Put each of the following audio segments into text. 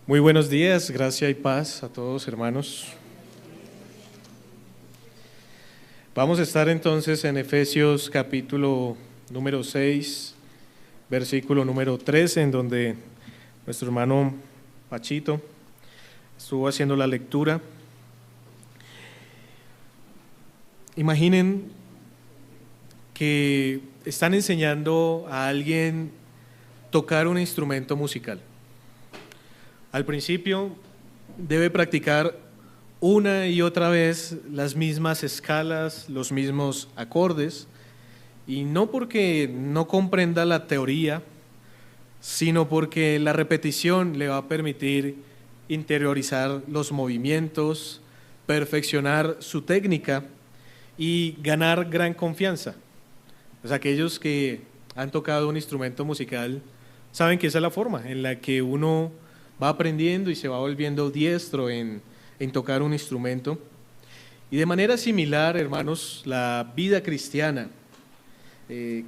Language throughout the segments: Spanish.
Muy buenos días, gracia y paz a todos, hermanos. Vamos a estar entonces en Efesios capítulo número 6, versículo número 13, en donde nuestro hermano Pachito estuvo haciendo la lectura. Imaginen que están enseñando a alguien tocar un instrumento musical. Al principio debe practicar una y otra vez las mismas escalas, los mismos acordes, y no porque no comprenda la teoría, sino porque la repetición le va a permitir interiorizar los movimientos, perfeccionar su técnica y ganar gran confianza. Pues aquellos que han tocado un instrumento musical saben que esa es la forma en la que uno va aprendiendo y se va volviendo diestro en tocar un instrumento. Y de manera similar, hermanos, la vida cristiana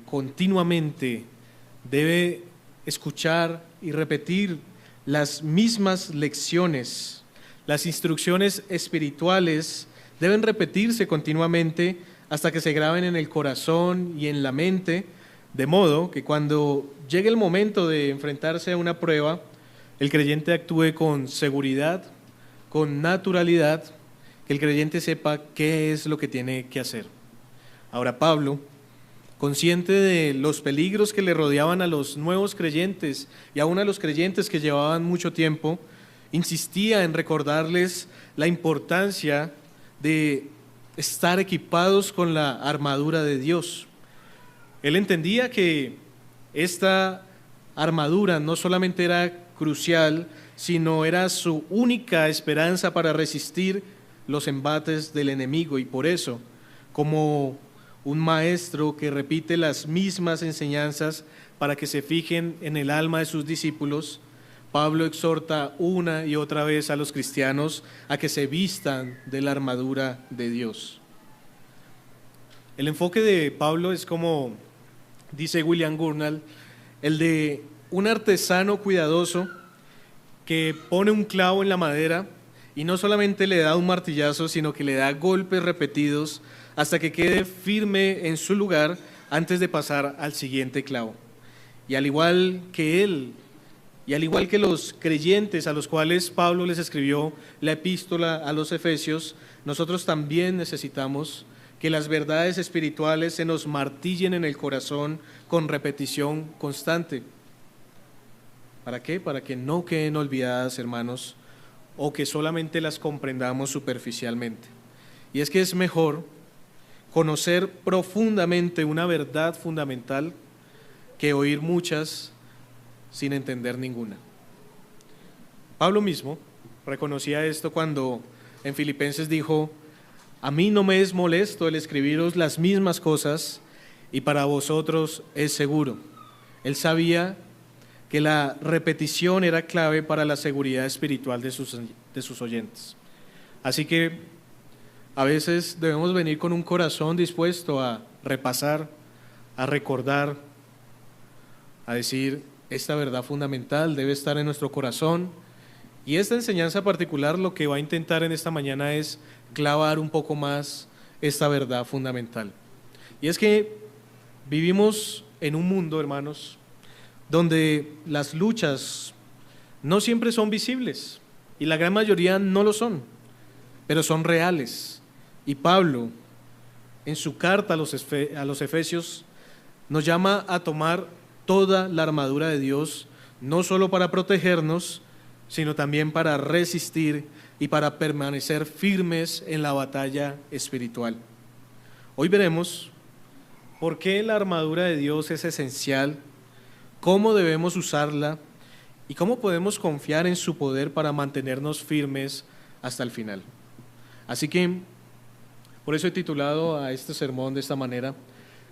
continuamente debe escuchar y repetir las mismas lecciones. Las instrucciones espirituales deben repetirse continuamente hasta que se graben en el corazón y en la mente, de modo que cuando llegue el momento de enfrentarse a una prueba, el creyente actúe con seguridad, con naturalidad, que el creyente sepa qué es lo que tiene que hacer. Ahora Pablo, consciente de los peligros que le rodeaban a los nuevos creyentes y aún a los creyentes que llevaban mucho tiempo, insistía en recordarles la importancia de estar equipados con la armadura de Dios. Él entendía que esta armadura no solamente era crucial, sino era su única esperanza para resistir los embates del enemigo, y por eso, como un maestro que repite las mismas enseñanzas para que se fijen en el alma de sus discípulos, Pablo exhorta una y otra vez a los cristianos a que se vistan de la armadura de Dios. El enfoque de Pablo es, como dice William Gurnall, el de un artesano cuidadoso que pone un clavo en la madera y no solamente le da un martillazo, sino que le da golpes repetidos hasta que quede firme en su lugar antes de pasar al siguiente clavo. Y al igual que él, y al igual que los creyentes a los cuales Pablo les escribió la epístola a los Efesios, nosotros también necesitamos que las verdades espirituales se nos martillen en el corazón con repetición constante. ¿Para qué? Para que no queden olvidadas, hermanos, o que solamente las comprendamos superficialmente. Y es que es mejor conocer profundamente una verdad fundamental que oír muchas sin entender ninguna. Pablo mismo reconocía esto cuando en Filipenses dijo: a mí no me es molesto el escribiros las mismas cosas, y para vosotros es seguro. Él sabía que la repetición era clave para la seguridad espiritual de sus oyentes. Así que a veces debemos venir con un corazón dispuesto a repasar, a recordar, a decir: esta verdad fundamental debe estar en nuestro corazón. Y esta enseñanza particular lo que va a intentar en esta mañana es clavar un poco más esta verdad fundamental. Y es que vivimos en un mundo, hermanos, donde las luchas no siempre son visibles, y la gran mayoría no lo son, pero son reales. Y Pablo, en su carta a los Efesios, nos llama a tomar toda la armadura de Dios, no solo para protegernos, sino también para resistir y para permanecer firmes en la batalla espiritual. Hoy veremos por qué la armadura de Dios es esencial, cómo debemos usarla y cómo podemos confiar en su poder para mantenernos firmes hasta el final. Así que, por eso he titulado a este sermón de esta manera: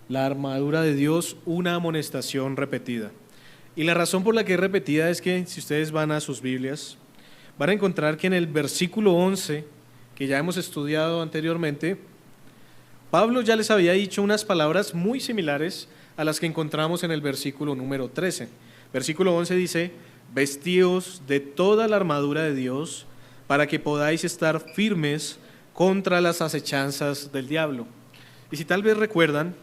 la armadura de Dios, una amonestación repetida. Y la razón por la que es repetida es que, si ustedes van a sus Biblias, van a encontrar que en el versículo 11, que ya hemos estudiado anteriormente, Pablo ya les había dicho unas palabras muy similares a las que encontramos en el versículo número 13. Versículo 11 dice: vestíos de toda la armadura de Dios para que podáis estar firmes contra las acechanzas del diablo. Y si tal vez recuerdan,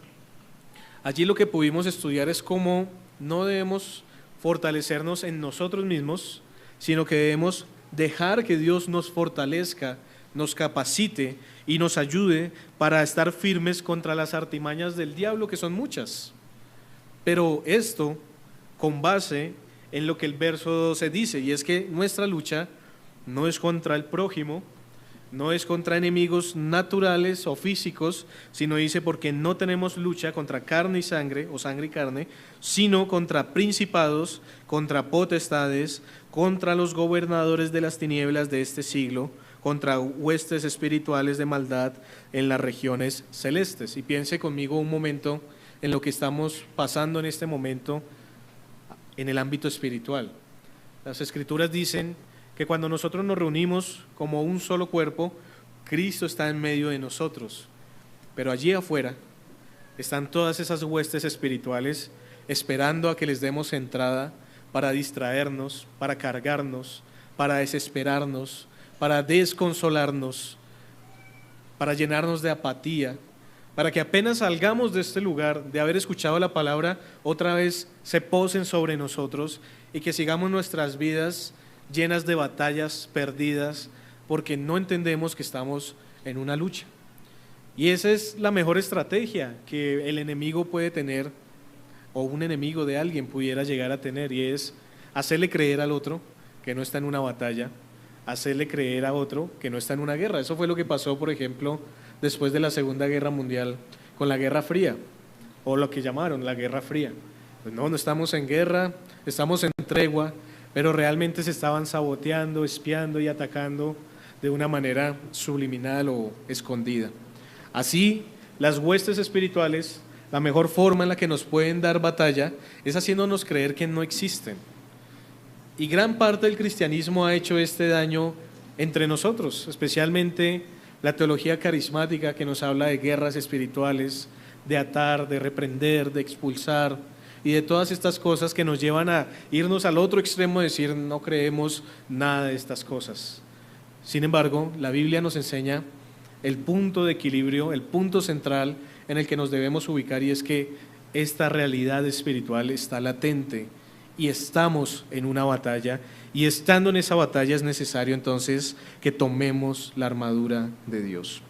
allí lo que pudimos estudiar es cómo no debemos fortalecernos en nosotros mismos, sino que debemos dejar que Dios nos fortalezca, nos capacite y nos ayude para estar firmes contra las artimañas del diablo, que son muchas. Pero esto con base en lo que el verso 12 dice, y es que nuestra lucha no es contra el prójimo, no es contra enemigos naturales o físicos, sino dice porque no tenemos lucha contra carne y sangre, o sangre y carne, sino contra principados, contra potestades, contra los gobernadores de las tinieblas de este siglo, contra huestes espirituales de maldad en las regiones celestes. Y piense conmigo un momento en lo que estamos pasando en este momento en el ámbito espiritual. Las Escrituras dicen que cuando nosotros nos reunimos como un solo cuerpo, Cristo está en medio de nosotros. Pero allí afuera están todas esas huestes espirituales esperando a que les demos entrada para distraernos, para cargarnos, para desesperarnos, para desconsolarnos, para llenarnos de apatía, para que apenas salgamos de este lugar, de haber escuchado la palabra, otra vez se posen sobre nosotros y que sigamos nuestras vidas llenas de batallas perdidas, porque no entendemos que estamos en una lucha. Y esa es la mejor estrategia que el enemigo puede tener, o un enemigo de alguien pudiera llegar a tener, y es hacerle creer al otro que no está en una batalla, hacerle creer a otro que no está en una guerra. Eso fue lo que pasó, por ejemplo, después de la Segunda Guerra Mundial, con la Guerra Fría, o lo que llamaron la Guerra Fría. Pues no estamos en guerra, estamos en tregua, pero realmente se estaban saboteando, espiando y atacando de una manera subliminal o escondida. Así, las huestes espirituales, la mejor forma en la que nos pueden dar batalla es haciéndonos creer que no existen. Y gran parte del cristianismo ha hecho este daño entre nosotros, especialmente la teología carismática que nos habla de guerras espirituales, de atar, de reprender, de expulsar y de todas estas cosas que nos llevan a irnos al otro extremo de decir no creemos nada de estas cosas. Sin embargo, la Biblia nos enseña el punto de equilibrio, el punto central en el que nos debemos ubicar, y es que esta realidad espiritual está latente y estamos en una batalla, y estando en esa batalla es necesario entonces que tomemos la armadura de Dios.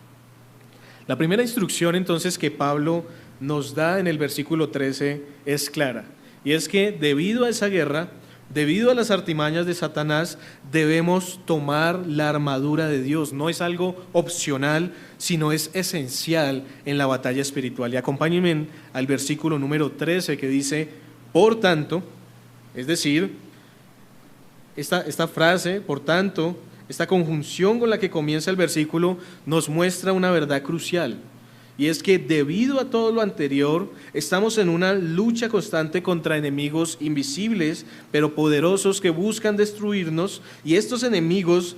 La primera instrucción entonces que Pablo nos da en el versículo 13 es clara, y es que debido a esa guerra, debido a las artimañas de Satanás, debemos tomar la armadura de Dios. No es algo opcional, sino es esencial en la batalla espiritual. Y acompáñenme al versículo número 13 que dice, por tanto, es decir, esta frase, por tanto, esta conjunción con la que comienza el versículo nos muestra una verdad crucial. Y es que debido a todo lo anterior, estamos en una lucha constante contra enemigos invisibles, pero poderosos que buscan destruirnos, y estos enemigos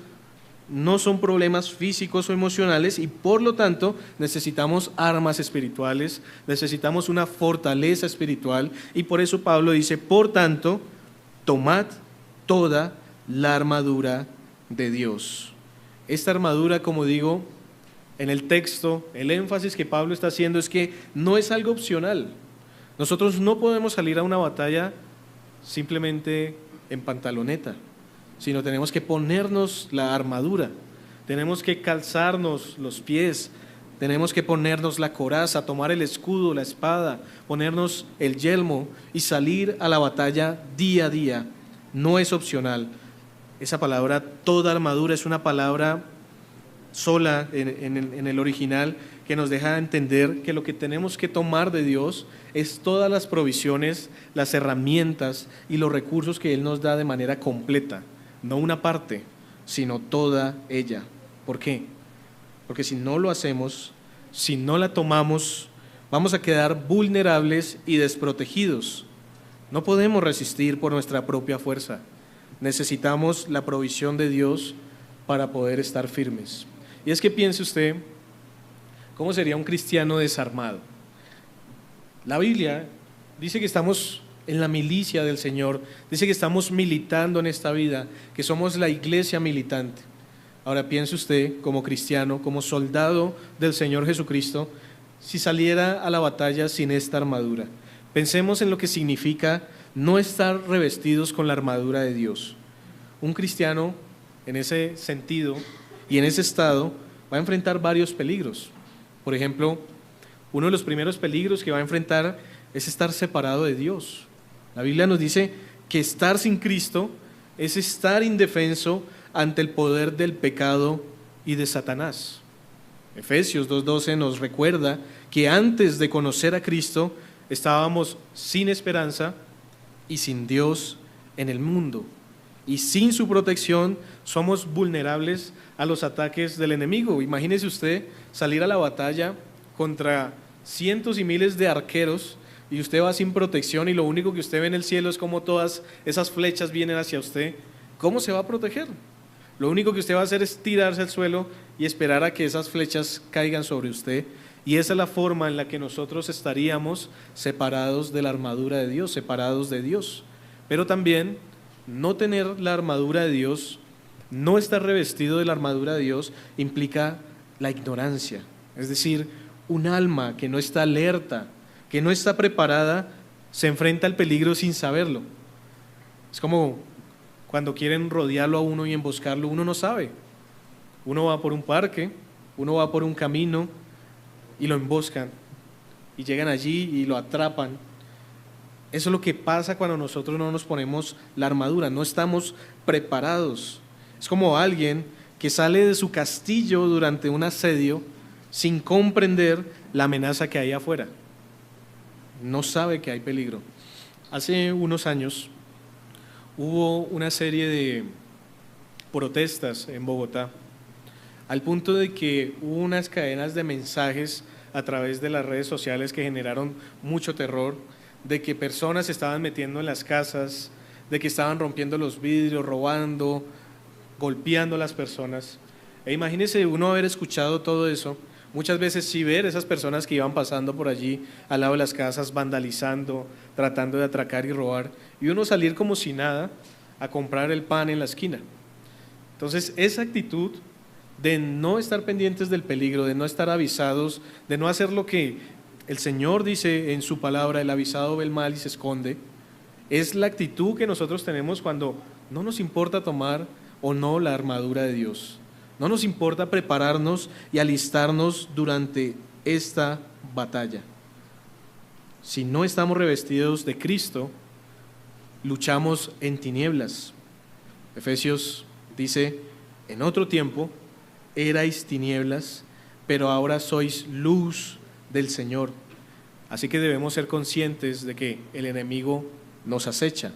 no son problemas físicos o emocionales, y por lo tanto necesitamos armas espirituales, necesitamos una fortaleza espiritual, y por eso Pablo dice, por tanto, tomad toda la armadura de Dios. Esta armadura, como digo, en el texto, el énfasis que Pablo está haciendo es que no es algo opcional. Nosotros no podemos salir a una batalla simplemente en pantaloneta, sino tenemos que ponernos la armadura, tenemos que calzarnos los pies, tenemos que ponernos la coraza, tomar el escudo, la espada, ponernos el yelmo y salir a la batalla día a día. No es opcional. Esa palabra, toda armadura, es una palabra sola en el original, que nos deja entender que lo que tenemos que tomar de Dios es todas las provisiones, las herramientas y los recursos que Él nos da de manera completa, no una parte, sino toda ella. ¿Por qué? Porque si no lo hacemos, si no la tomamos, vamos a quedar vulnerables y desprotegidos. No podemos resistir por nuestra propia fuerza. Necesitamos la provisión de Dios para poder estar firmes. Y es que piense usted, ¿cómo sería un cristiano desarmado? La Biblia dice que estamos en la milicia del Señor. Dice que estamos militando en esta vida, que somos la iglesia militante. Ahora piense usted, como cristiano, como soldado del Señor Jesucristo, si saliera a la batalla sin esta armadura. Pensemos en lo que significa no estar revestidos con la armadura de Dios. Un cristiano, en ese sentido y en ese estado, va a enfrentar varios peligros. Por ejemplo, uno de los primeros peligros que va a enfrentar es estar separado de Dios. La Biblia nos dice que estar sin Cristo es estar indefenso ante el poder del pecado y de Satanás. Efesios 2:12 nos recuerda que antes de conocer a Cristo estábamos sin esperanza y sin Dios en el mundo. Y sin su protección somos vulnerables a los ataques del enemigo. Imagínese usted salir a la batalla contra cientos y miles de arqueros y usted va sin protección y lo único que usted ve en el cielo es cómo todas esas flechas vienen hacia usted. ¿Cómo se va a proteger? Lo único que usted va a hacer es tirarse al suelo y esperar a que esas flechas caigan sobre usted. Y esa es la forma en la que nosotros estaríamos separados de la armadura de Dios, separados de Dios. Pero también no tener la armadura de Dios, no estar revestido de la armadura de Dios, implica la ignorancia. Es decir, un alma que no está alerta, que no está preparada, se enfrenta al peligro sin saberlo. Es como cuando quieren rodearlo a uno y emboscarlo, uno no sabe. Uno va por un parque, uno va por un camino y lo emboscan y llegan allí y lo atrapan. Eso es lo que pasa cuando nosotros no nos ponemos la armadura, no estamos preparados. Es como alguien que sale de su castillo durante un asedio sin comprender la amenaza que hay afuera. No sabe que hay peligro. Hace unos años hubo una serie de protestas en Bogotá, al punto de que hubo unas cadenas de mensajes a través de las redes sociales que generaron mucho terror, de que personas se estaban metiendo en las casas, de que estaban rompiendo los vidrios, robando, golpeando a las personas. E imagínese uno haber escuchado todo eso, muchas veces sí ver esas personas que iban pasando por allí al lado de las casas, vandalizando, tratando de atracar y robar, y uno salir como si nada a comprar el pan en la esquina. Entonces esa actitud de no estar pendientes del peligro, de no estar avisados, de no hacer lo que el Señor dice en su palabra, el avisado ve el mal y se esconde, es la actitud que nosotros tenemos cuando no nos importa tomar o no la armadura de Dios. No nos importa prepararnos y alistarnos durante esta batalla. Si no estamos revestidos de Cristo, luchamos en tinieblas. Efesios dice, en otro tiempo erais tinieblas, pero ahora sois luz del Señor. Así que debemos ser conscientes de que el enemigo nos acecha.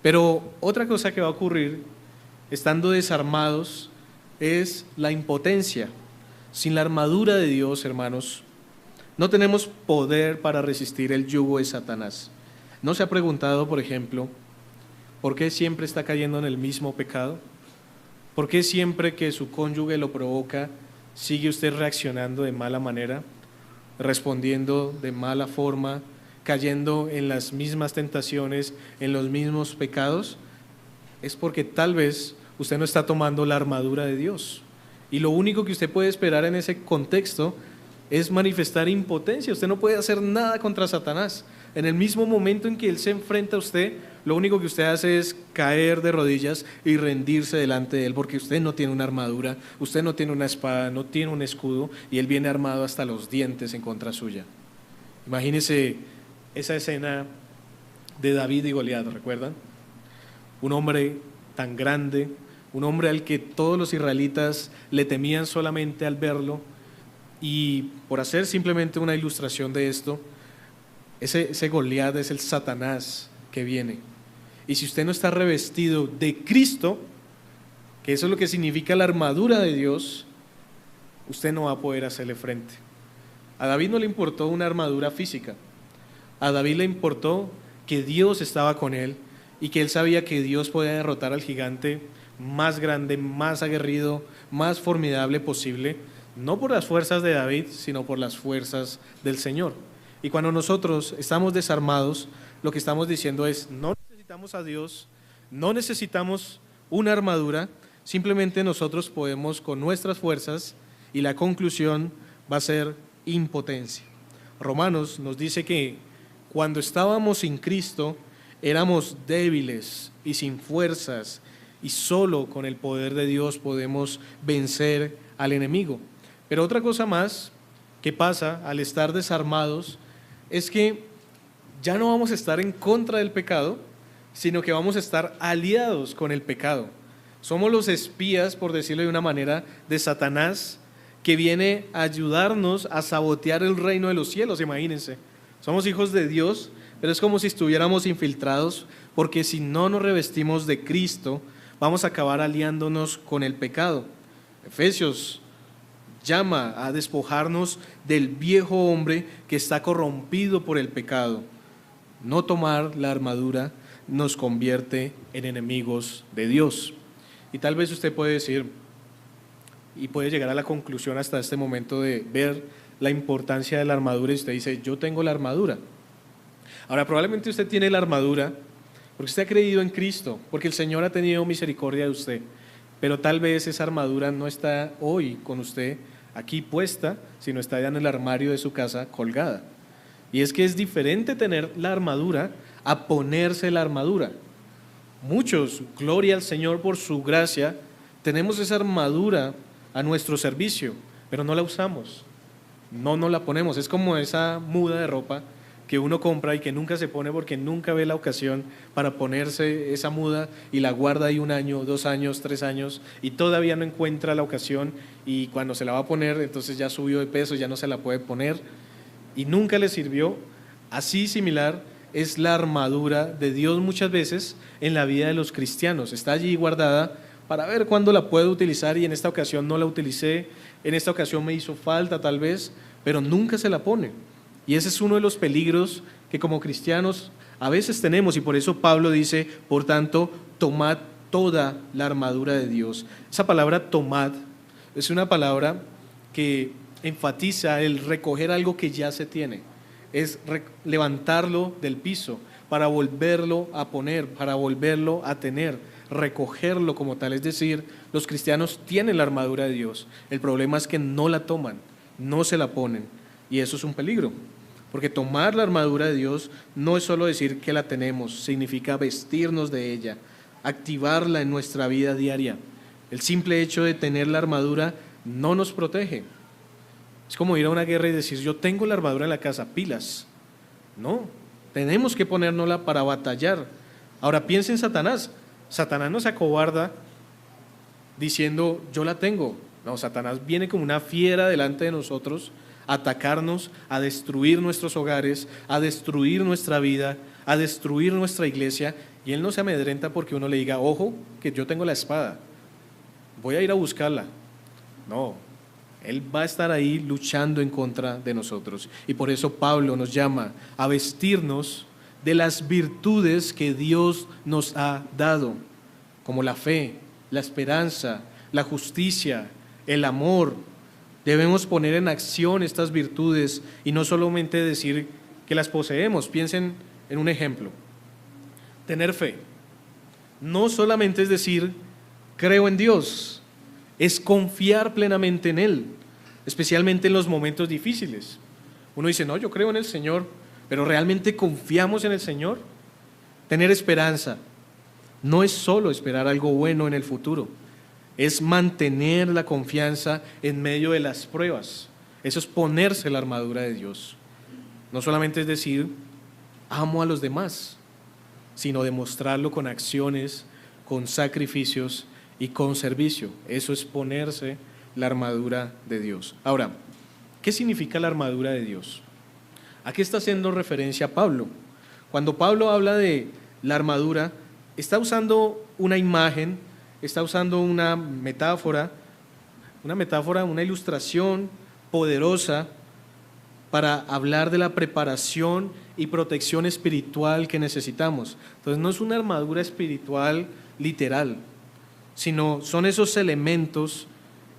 Pero otra cosa que va a ocurrir estando desarmados es la impotencia. Sin la armadura de Dios, hermanos, no tenemos poder para resistir el yugo de Satanás. ¿No se ha preguntado, por ejemplo, por qué siempre está cayendo en el mismo pecado? ¿Por qué siempre que su cónyuge lo provoca, sigue usted reaccionando de mala manera, respondiendo de mala forma, cayendo en las mismas tentaciones, en los mismos pecados? Es porque tal vez usted no está tomando la armadura de Dios. Y lo único que usted puede esperar en ese contexto es manifestar impotencia. Usted no puede hacer nada contra Satanás. En el mismo momento en que él se enfrenta a usted, lo único que usted hace es caer de rodillas y rendirse delante de él, porque usted no tiene una armadura, usted no tiene una espada, no tiene un escudo, y él viene armado hasta los dientes en contra suya. Imagínese esa escena de David y Goliat, ¿recuerdan? Un hombre tan grande, un hombre al que todos los israelitas le temían solamente al verlo. Y por hacer simplemente una ilustración de esto, ese Goliat es el Satanás que viene. Y si usted no está revestido de Cristo, que eso es lo que significa la armadura de Dios, usted no va a poder hacerle frente. A David no le importó una armadura física. A David le importó que Dios estaba con él y que él sabía que Dios podía derrotar al gigante más grande, más aguerrido, más formidable posible, no por las fuerzas de David, sino por las fuerzas del Señor. Y cuando nosotros estamos desarmados, lo que estamos diciendo es, no necesitamos a Dios, no necesitamos una armadura, simplemente nosotros podemos con nuestras fuerzas, y la conclusión va a ser impotencia. Romanos nos dice que cuando estábamos sin Cristo, éramos débiles y sin fuerzas, y solo con el poder de Dios podemos vencer al enemigo. Pero otra cosa más que pasa al estar desarmados es que ya no vamos a estar en contra del pecado, sino que vamos a estar aliados con el pecado. Somos los espías, por decirlo de una manera, de Satanás, que viene a ayudarnos a sabotear el reino de los cielos, imagínense. Somos hijos de Dios, pero es como si estuviéramos infiltrados, porque si no nos revestimos de Cristo, vamos a acabar aliándonos con el pecado. Efesios llama a despojarnos del viejo hombre que está corrompido por el pecado. No tomar la armadura nos convierte en enemigos de Dios. Y tal vez usted puede decir, y puede llegar a la conclusión hasta este momento de ver la importancia de la armadura, y usted dice, yo tengo la armadura. Ahora, probablemente usted tiene la armadura porque usted ha creído en Cristo, porque el Señor ha tenido misericordia de usted, pero tal vez esa armadura no está hoy con usted aquí puesta, sino está ya en el armario de su casa colgada. Y es que es diferente tener la armadura a ponerse la armadura. Muchos, gloria al Señor por su gracia, tenemos esa armadura a nuestro servicio, pero no la usamos, no nos la ponemos. Es como esa muda de ropa que uno compra y que nunca se pone porque nunca ve la ocasión para ponerse esa muda, y la guarda ahí 1 año, 2 años, 3 años y todavía no encuentra la ocasión, y cuando se la va a poner entonces ya subió de peso, ya no se la puede poner y nunca le sirvió. Así similar es la armadura de Dios muchas veces en la vida de los cristianos. Está allí guardada para ver cuándo la puedo utilizar, y en esta ocasión no la utilicé, en esta ocasión me hizo falta tal vez, pero nunca se la pone. Y ese es uno de los peligros que como cristianos a veces tenemos, y por eso Pablo dice, por tanto, tomad toda la armadura de Dios. Esa palabra tomad es una palabra que enfatiza el recoger algo que ya se tiene, es levantarlo del piso para volverlo a poner, para volverlo a tener, recogerlo como tal. Es decir, los cristianos tienen la armadura de Dios, el problema es que no la toman, no se la ponen, y eso es un peligro. Porque tomar la armadura de Dios no es solo decir que la tenemos, significa vestirnos de ella, activarla en nuestra vida diaria. El simple hecho de tener la armadura no nos protege. Es como ir a una guerra y decir, yo tengo la armadura en la casa, pilas. No, tenemos que ponérnosla para batallar. Ahora piensa en Satanás. Satanás no se acobarda diciendo, yo la tengo. No, Satanás viene como una fiera delante de nosotros a atacarnos, a destruir nuestros hogares, a destruir nuestra vida, a destruir nuestra iglesia, y él no se amedrenta porque uno le diga, ojo, que yo tengo la espada, voy a ir a buscarla. No, él va a estar ahí luchando en contra de nosotros, y por eso Pablo nos llama a vestirnos de las virtudes que Dios nos ha dado, como la fe, la esperanza, la justicia, el amor. Debemos poner en acción estas virtudes y no solamente decir que las poseemos. Piensen en un ejemplo. Tener fe no solamente es decir creo en Dios, es confiar plenamente en Él, especialmente en los momentos difíciles. Uno dice, no, yo creo en el Señor, pero ¿realmente confiamos en el Señor? Tener esperanza no es solo esperar algo bueno en el futuro, es mantener la confianza en medio de las pruebas. Eso es ponerse la armadura de Dios. No solamente es decir, amo a los demás, sino demostrarlo con acciones, con sacrificios y con servicio. Eso es ponerse la armadura de Dios. Ahora, ¿qué significa la armadura de Dios? ¿A qué está haciendo referencia Pablo? Cuando Pablo habla de la armadura, está usando una imagen, está usando una metáfora, una ilustración poderosa para hablar de la preparación y protección espiritual que necesitamos. Entonces no es una armadura espiritual literal, sino son esos elementos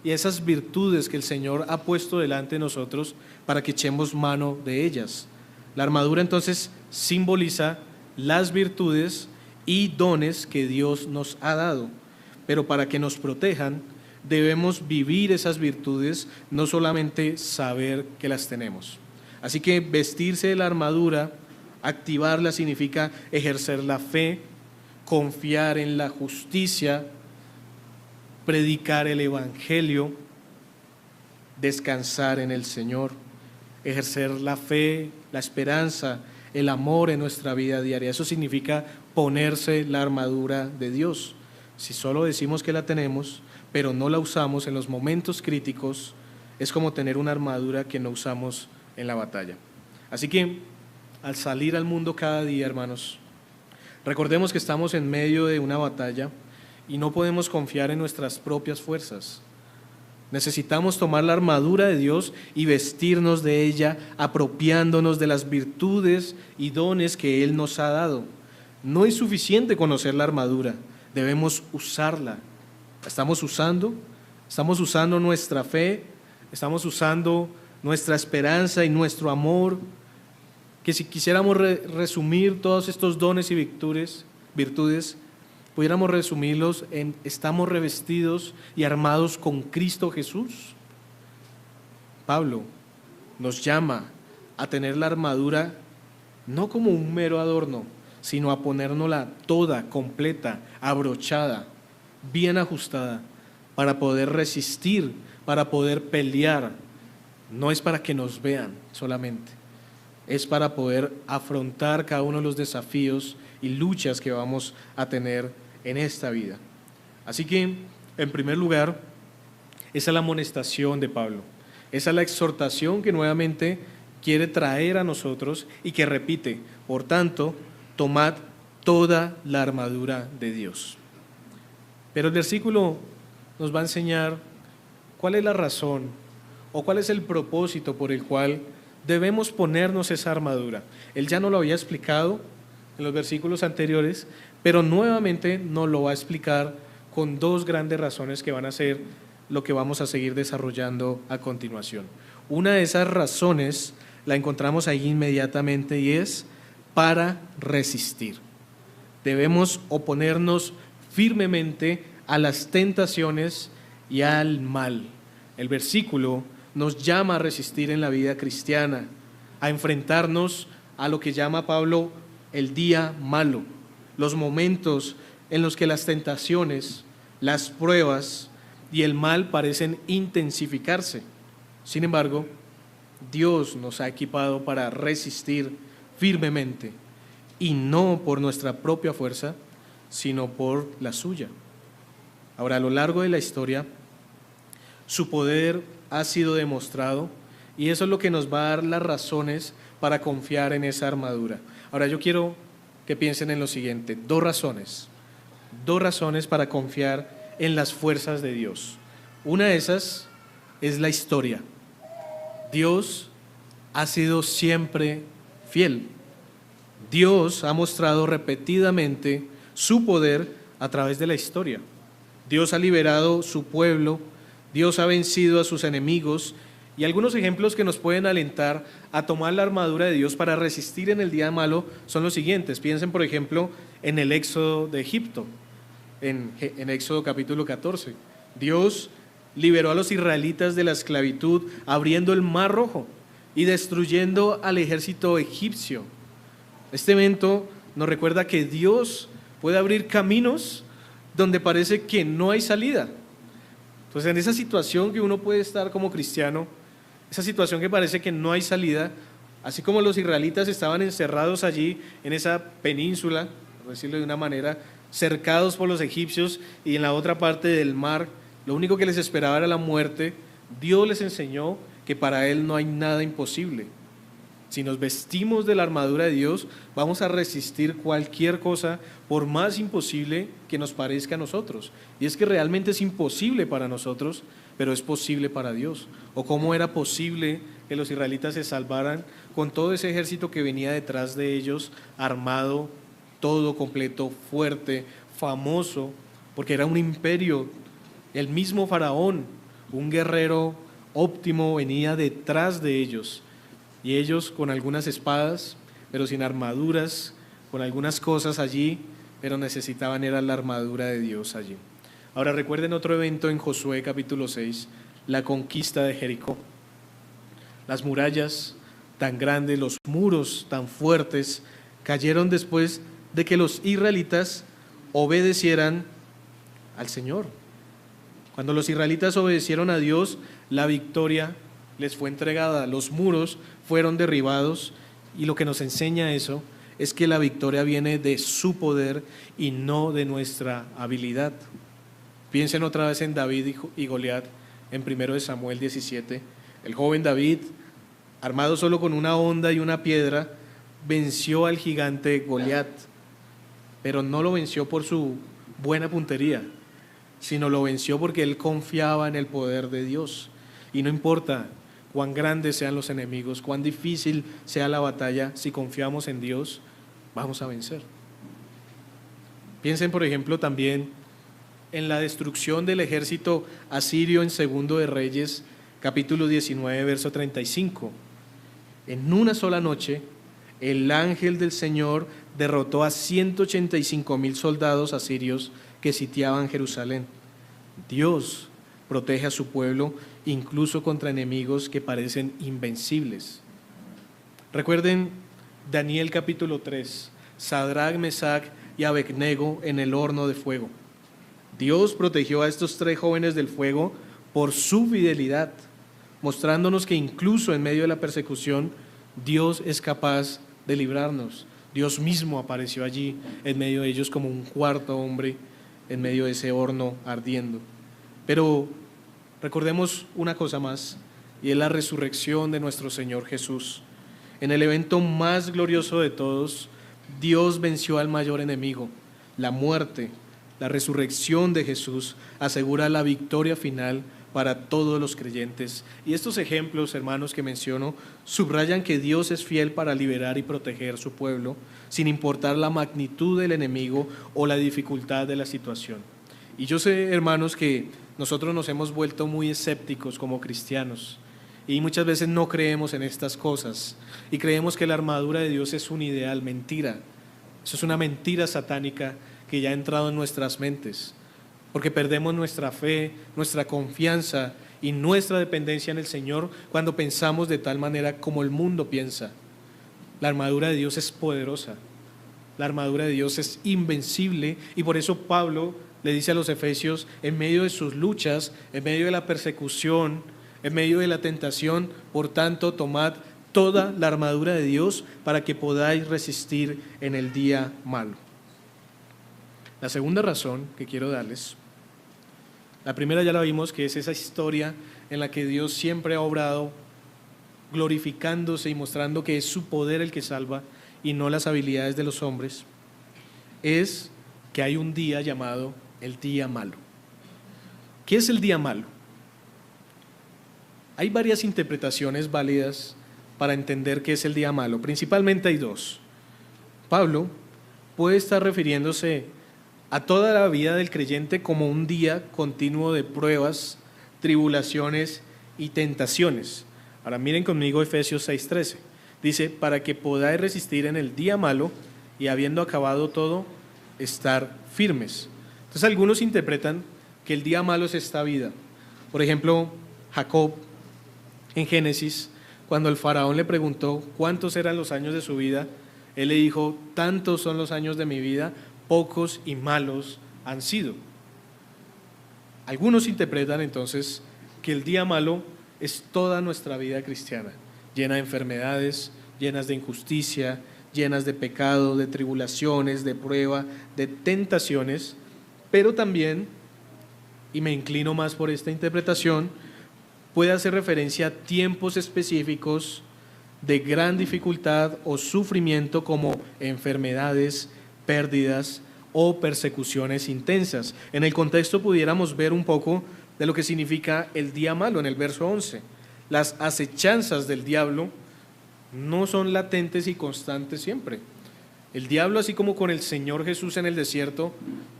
y esas virtudes que el Señor ha puesto delante de nosotros para que echemos mano de ellas. La armadura entonces simboliza las virtudes y dones que Dios nos ha dado. Pero para que nos protejan, debemos vivir esas virtudes, no solamente saber que las tenemos. Así que vestirse de la armadura, activarla, significa ejercer la fe, confiar en la justicia, predicar el evangelio, descansar en el Señor, ejercer la fe, la esperanza, el amor en nuestra vida diaria. Eso significa ponerse la armadura de Dios. Si solo decimos que la tenemos, pero no la usamos en los momentos críticos, es como tener una armadura que no usamos en la batalla. Así que al salir al mundo cada día, hermanos, recordemos que estamos en medio de una batalla y no podemos confiar en nuestras propias fuerzas. Necesitamos tomar la armadura de Dios y vestirnos de ella, apropiándonos de las virtudes y dones que Él nos ha dado. No es suficiente conocer la armadura, debemos usarla. ¿La estamos usando? ¿Estamos usando nuestra fe? ¿Estamos usando nuestra esperanza y nuestro amor? Que si quisiéramos resumir todos estos dones y virtudes, pudiéramos resumirlos en: estamos revestidos y armados con Cristo Jesús. Pablo nos llama a tener la armadura no como un mero adorno, sino a ponérnosla toda, completa, abrochada, bien ajustada, para poder resistir, para poder pelear. No es para que nos vean solamente, es para poder afrontar cada uno de los desafíos y luchas que vamos a tener en esta vida. Así que, en primer lugar, esa es la amonestación de Pablo, esa es la exhortación que nuevamente quiere traer a nosotros y que repite: por tanto, tomad toda la armadura de Dios. Pero el versículo nos va a enseñar cuál es la razón o cuál es el propósito por el cual debemos ponernos esa armadura. Él ya nos lo había explicado en los versículos anteriores, pero nuevamente nos lo va a explicar con dos grandes razones que van a ser lo que vamos a seguir desarrollando a continuación. Una de esas razones la encontramos ahí inmediatamente y es para resistir. Debemos oponernos firmemente a las tentaciones y al mal. El versículo nos llama a resistir en la vida cristiana, a enfrentarnos a lo que llama Pablo el día malo, los momentos en los que las tentaciones, las pruebas y el mal parecen intensificarse. Sin embargo, Dios nos ha equipado para resistir firmemente, y no por nuestra propia fuerza, sino por la suya. Ahora, a lo largo de la historia, su poder ha sido demostrado, y eso es lo que nos va a dar las razones para confiar en esa armadura. Ahora, yo quiero que piensen en lo siguiente: dos razones para confiar en las fuerzas de Dios. Una de esas es la historia. Dios ha sido siempre fiel. Dios ha mostrado repetidamente su poder a través de la historia. Dios ha liberado su pueblo, Dios ha vencido a sus enemigos, y algunos ejemplos que nos pueden alentar a tomar la armadura de Dios para resistir en el día malo son los siguientes. Piensen, por ejemplo, en el éxodo de Egipto, en Éxodo capítulo 14. Dios liberó a los israelitas de la esclavitud abriendo el Mar Rojo y destruyendo al ejército egipcio. Este evento nos recuerda que Dios puede abrir caminos donde parece que no hay salida. Entonces, en esa situación que uno puede estar como cristiano, esa situación que parece que no hay salida, así como los israelitas estaban encerrados allí en esa península, por decirlo de una manera, cercados por los egipcios, y en la otra parte del mar lo único que les esperaba era la muerte, Dios les enseñó que para Él no hay nada imposible. Si nos vestimos de la armadura de Dios, vamos a resistir cualquier cosa, por más imposible que nos parezca a nosotros. Y es que realmente es imposible para nosotros, pero es posible para Dios. ¿O cómo era posible que los israelitas se salvaran con todo ese ejército que venía detrás de ellos, armado, todo completo, fuerte, famoso, porque era un imperio? El mismo faraón, un guerrero óptimo, venía detrás de ellos. Y ellos con algunas espadas, pero sin armaduras, con algunas cosas allí, pero necesitaban era la armadura de Dios allí. Ahora recuerden otro evento en Josué capítulo 6, la conquista de Jericó. Las murallas tan grandes, los muros tan fuertes, cayeron después de que los israelitas obedecieran al Señor. Cuando los israelitas obedecieron a Dios, la victoria les fue entregada, los muros fueron derribados, y lo que nos enseña eso es que la victoria viene de su poder y no de nuestra habilidad. Piensen otra vez en David y Goliat en 1 Samuel 17. El joven David, armado solo con una honda y una piedra, venció al gigante Goliat, pero no lo venció por su buena puntería, sino lo venció porque él confiaba en el poder de Dios. Y no importa cuán grandes sean los enemigos, cuán difícil sea la batalla, si confiamos en Dios, vamos a vencer. Piensen, por ejemplo, también en la destrucción del ejército asirio en 2 de Reyes, capítulo 19, verso 35. En una sola noche, el ángel del Señor derrotó a 185,000 soldados asirios que sitiaban Jerusalén. Dios protege a su pueblo incluso contra enemigos que parecen invencibles. Recuerden Daniel capítulo 3, Sadrach, Mesach y Abednego en el horno de fuego. Dios protegió a estos 3 jóvenes del fuego por su fidelidad, mostrándonos que incluso en medio de la persecución, Dios es capaz de librarnos. Dios mismo apareció allí en medio de ellos como un cuarto hombre en medio de ese horno ardiendo. Pero recordemos una cosa más, y es la resurrección de nuestro Señor Jesús. En el evento más glorioso de todos, Dios venció al mayor enemigo, la muerte. La resurrección de Jesús asegura la victoria final para todos los creyentes. Y estos ejemplos, hermanos, que menciono, subrayan que Dios es fiel para liberar y proteger su pueblo, sin importar la magnitud del enemigo o la dificultad de la situación. Y yo sé, hermanos, que nosotros nos hemos vuelto muy escépticos como cristianos, y muchas veces no creemos en estas cosas, y creemos que la armadura de Dios es un ideal, mentira. Eso es una mentira satánica que ya ha entrado en nuestras mentes, porque perdemos nuestra fe, nuestra confianza y nuestra dependencia en el Señor cuando pensamos de tal manera como el mundo piensa. La armadura de Dios es poderosa, la armadura de Dios es invencible, y por eso Pablo le dice a los efesios, en medio de sus luchas, en medio de la persecución, en medio de la tentación, por tanto, tomad toda la armadura de Dios para que podáis resistir en el día malo. La segunda razón que quiero darles, la primera ya la vimos, que es esa historia en la que Dios siempre ha obrado, glorificándose y mostrando que es su poder el que salva y no las habilidades de los hombres, es que hay un día llamado el día malo. ¿Qué es el día malo? Hay varias interpretaciones válidas para entender qué es el día malo. Principalmente hay 2. Pablo puede estar refiriéndose a toda la vida del creyente como un día continuo de pruebas, tribulaciones y tentaciones. Ahora miren conmigo Efesios 6:13. Dice, para que podáis resistir en el día malo y habiendo acabado todo, estar firmes. Entonces algunos interpretan que el día malo es esta vida. Por ejemplo, Jacob en Génesis, cuando el faraón le preguntó cuántos eran los años de su vida, él le dijo, tantos son los años de mi vida, pocos y malos han sido. Algunos interpretan entonces que el día malo es toda nuestra vida cristiana, llena de enfermedades, llenas de injusticia, llenas de pecado, de tribulaciones, de prueba, de tentaciones, pero también, y me inclino más por esta interpretación, puede hacer referencia a tiempos específicos de gran dificultad o sufrimiento como enfermedades, pérdidas o persecuciones intensas. En el contexto pudiéramos ver un poco de lo que significa el día malo en el verso 11. Las acechanzas del diablo no son latentes y constantes siempre. El diablo, así como con el Señor Jesús en el desierto,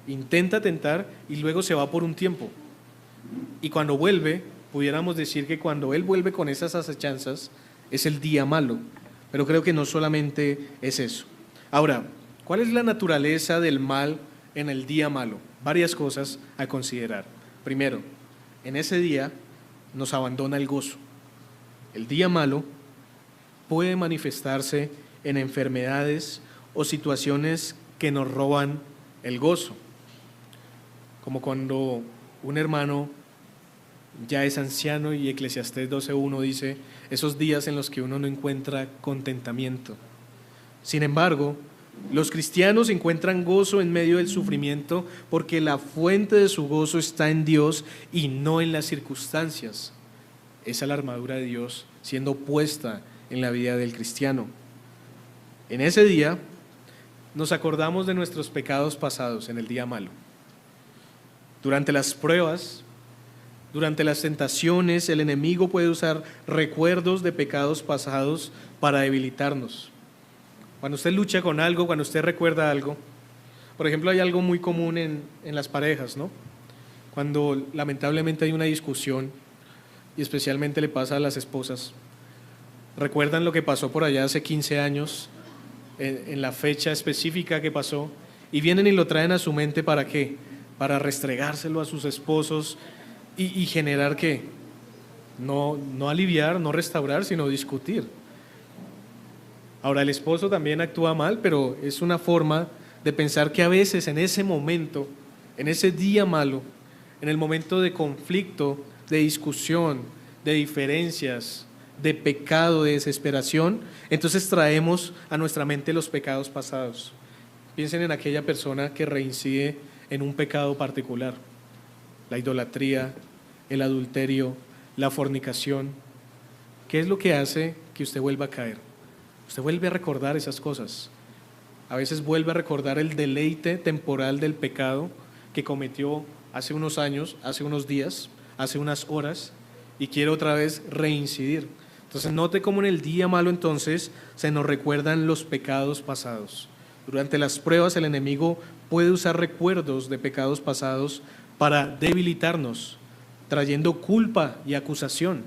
intenta tentar y luego se va por un tiempo. Y cuando vuelve, pudiéramos decir que cuando Él vuelve con esas acechanzas, es el día malo. Pero creo que no solamente es eso. Ahora, ¿Cuál es la naturaleza del mal en el día malo? Varias cosas a considerar. Primero, en ese día nos abandona el gozo. El día malo puede manifestarse en enfermedades o situaciones que nos roban el gozo, como cuando un hermano ya es anciano y Eclesiastés 12:1 dice, esos días en los que uno no encuentra contentamiento. Sin embargo, los cristianos encuentran gozo en medio del sufrimiento porque la fuente de su gozo está en Dios y no en las circunstancias. Esa es la armadura de Dios siendo puesta en la vida del cristiano. En ese día nos acordamos de nuestros pecados pasados en el día malo. Durante las pruebas, durante las tentaciones, el enemigo puede usar recuerdos de pecados pasados para debilitarnos. Cuando usted lucha con algo, cuando usted recuerda algo, por ejemplo, hay algo muy común en las parejas, ¿no? Cuando lamentablemente hay una discusión, y especialmente le pasa a las esposas, recuerdan lo que pasó por allá hace 15 años, en la fecha específica que pasó, y vienen y lo traen a su mente, ¿para qué? Para restregárselo a sus esposos y generar ¿qué? No aliviar, no restaurar, sino discutir. Ahora, el esposo también actúa mal, pero es una forma de pensar que a veces en ese momento, en ese día malo, en el momento de conflicto, de discusión, de diferencias, de pecado, de desesperación, entonces traemos a nuestra mente los pecados pasados. Piensen en aquella persona que reincide en un pecado particular, la idolatría, el adulterio, la fornicación. ¿Qué es lo que hace que usted vuelva a caer? Usted vuelve a recordar esas cosas. A veces vuelve a recordar el deleite temporal del pecado que cometió hace unos años, hace unos días, hace unas horas, y quiere otra vez reincidir. Entonces note cómo en el día malo entonces se nos recuerdan los pecados pasados. Durante las pruebas el enemigo puede usar recuerdos de pecados pasados para debilitarnos, trayendo culpa y acusación.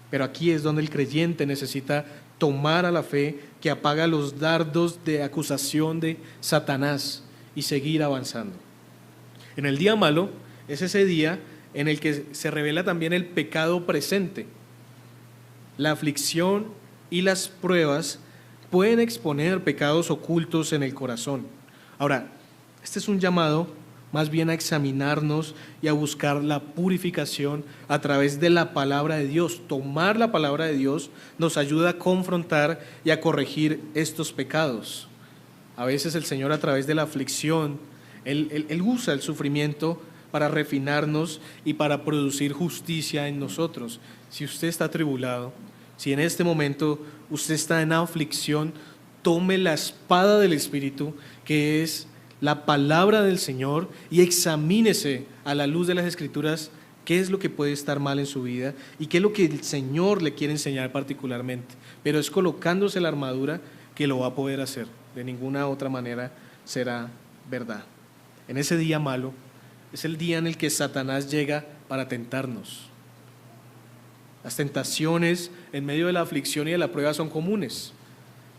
Pero aquí es donde el creyente necesita tomar a la fe que apaga los dardos de acusación de Satanás y seguir avanzando. En el día malo es ese día en el que se revela también el pecado presente. La aflicción y las pruebas pueden exponer pecados ocultos en el corazón. Ahora, este es un llamado más bien a examinarnos y a buscar la purificación a través de la palabra de Dios. Tomar la palabra de Dios nos ayuda a confrontar y a corregir estos pecados. A veces el Señor, a través de la aflicción, Él usa el sufrimiento para refinarnos y para producir justicia en nosotros. Si usted está atribulado, si en este momento usted está en aflicción, tome la espada del Espíritu, que es la palabra del Señor, y examínese a la luz de las Escrituras qué es lo que puede estar mal en su vida y qué es lo que el Señor le quiere enseñar particularmente. Pero es colocándose la armadura que lo va a poder hacer. De ninguna otra manera será verdad. En ese día malo es el día en el que Satanás llega para tentarnos. Las tentaciones en medio de la aflicción y de la prueba son comunes.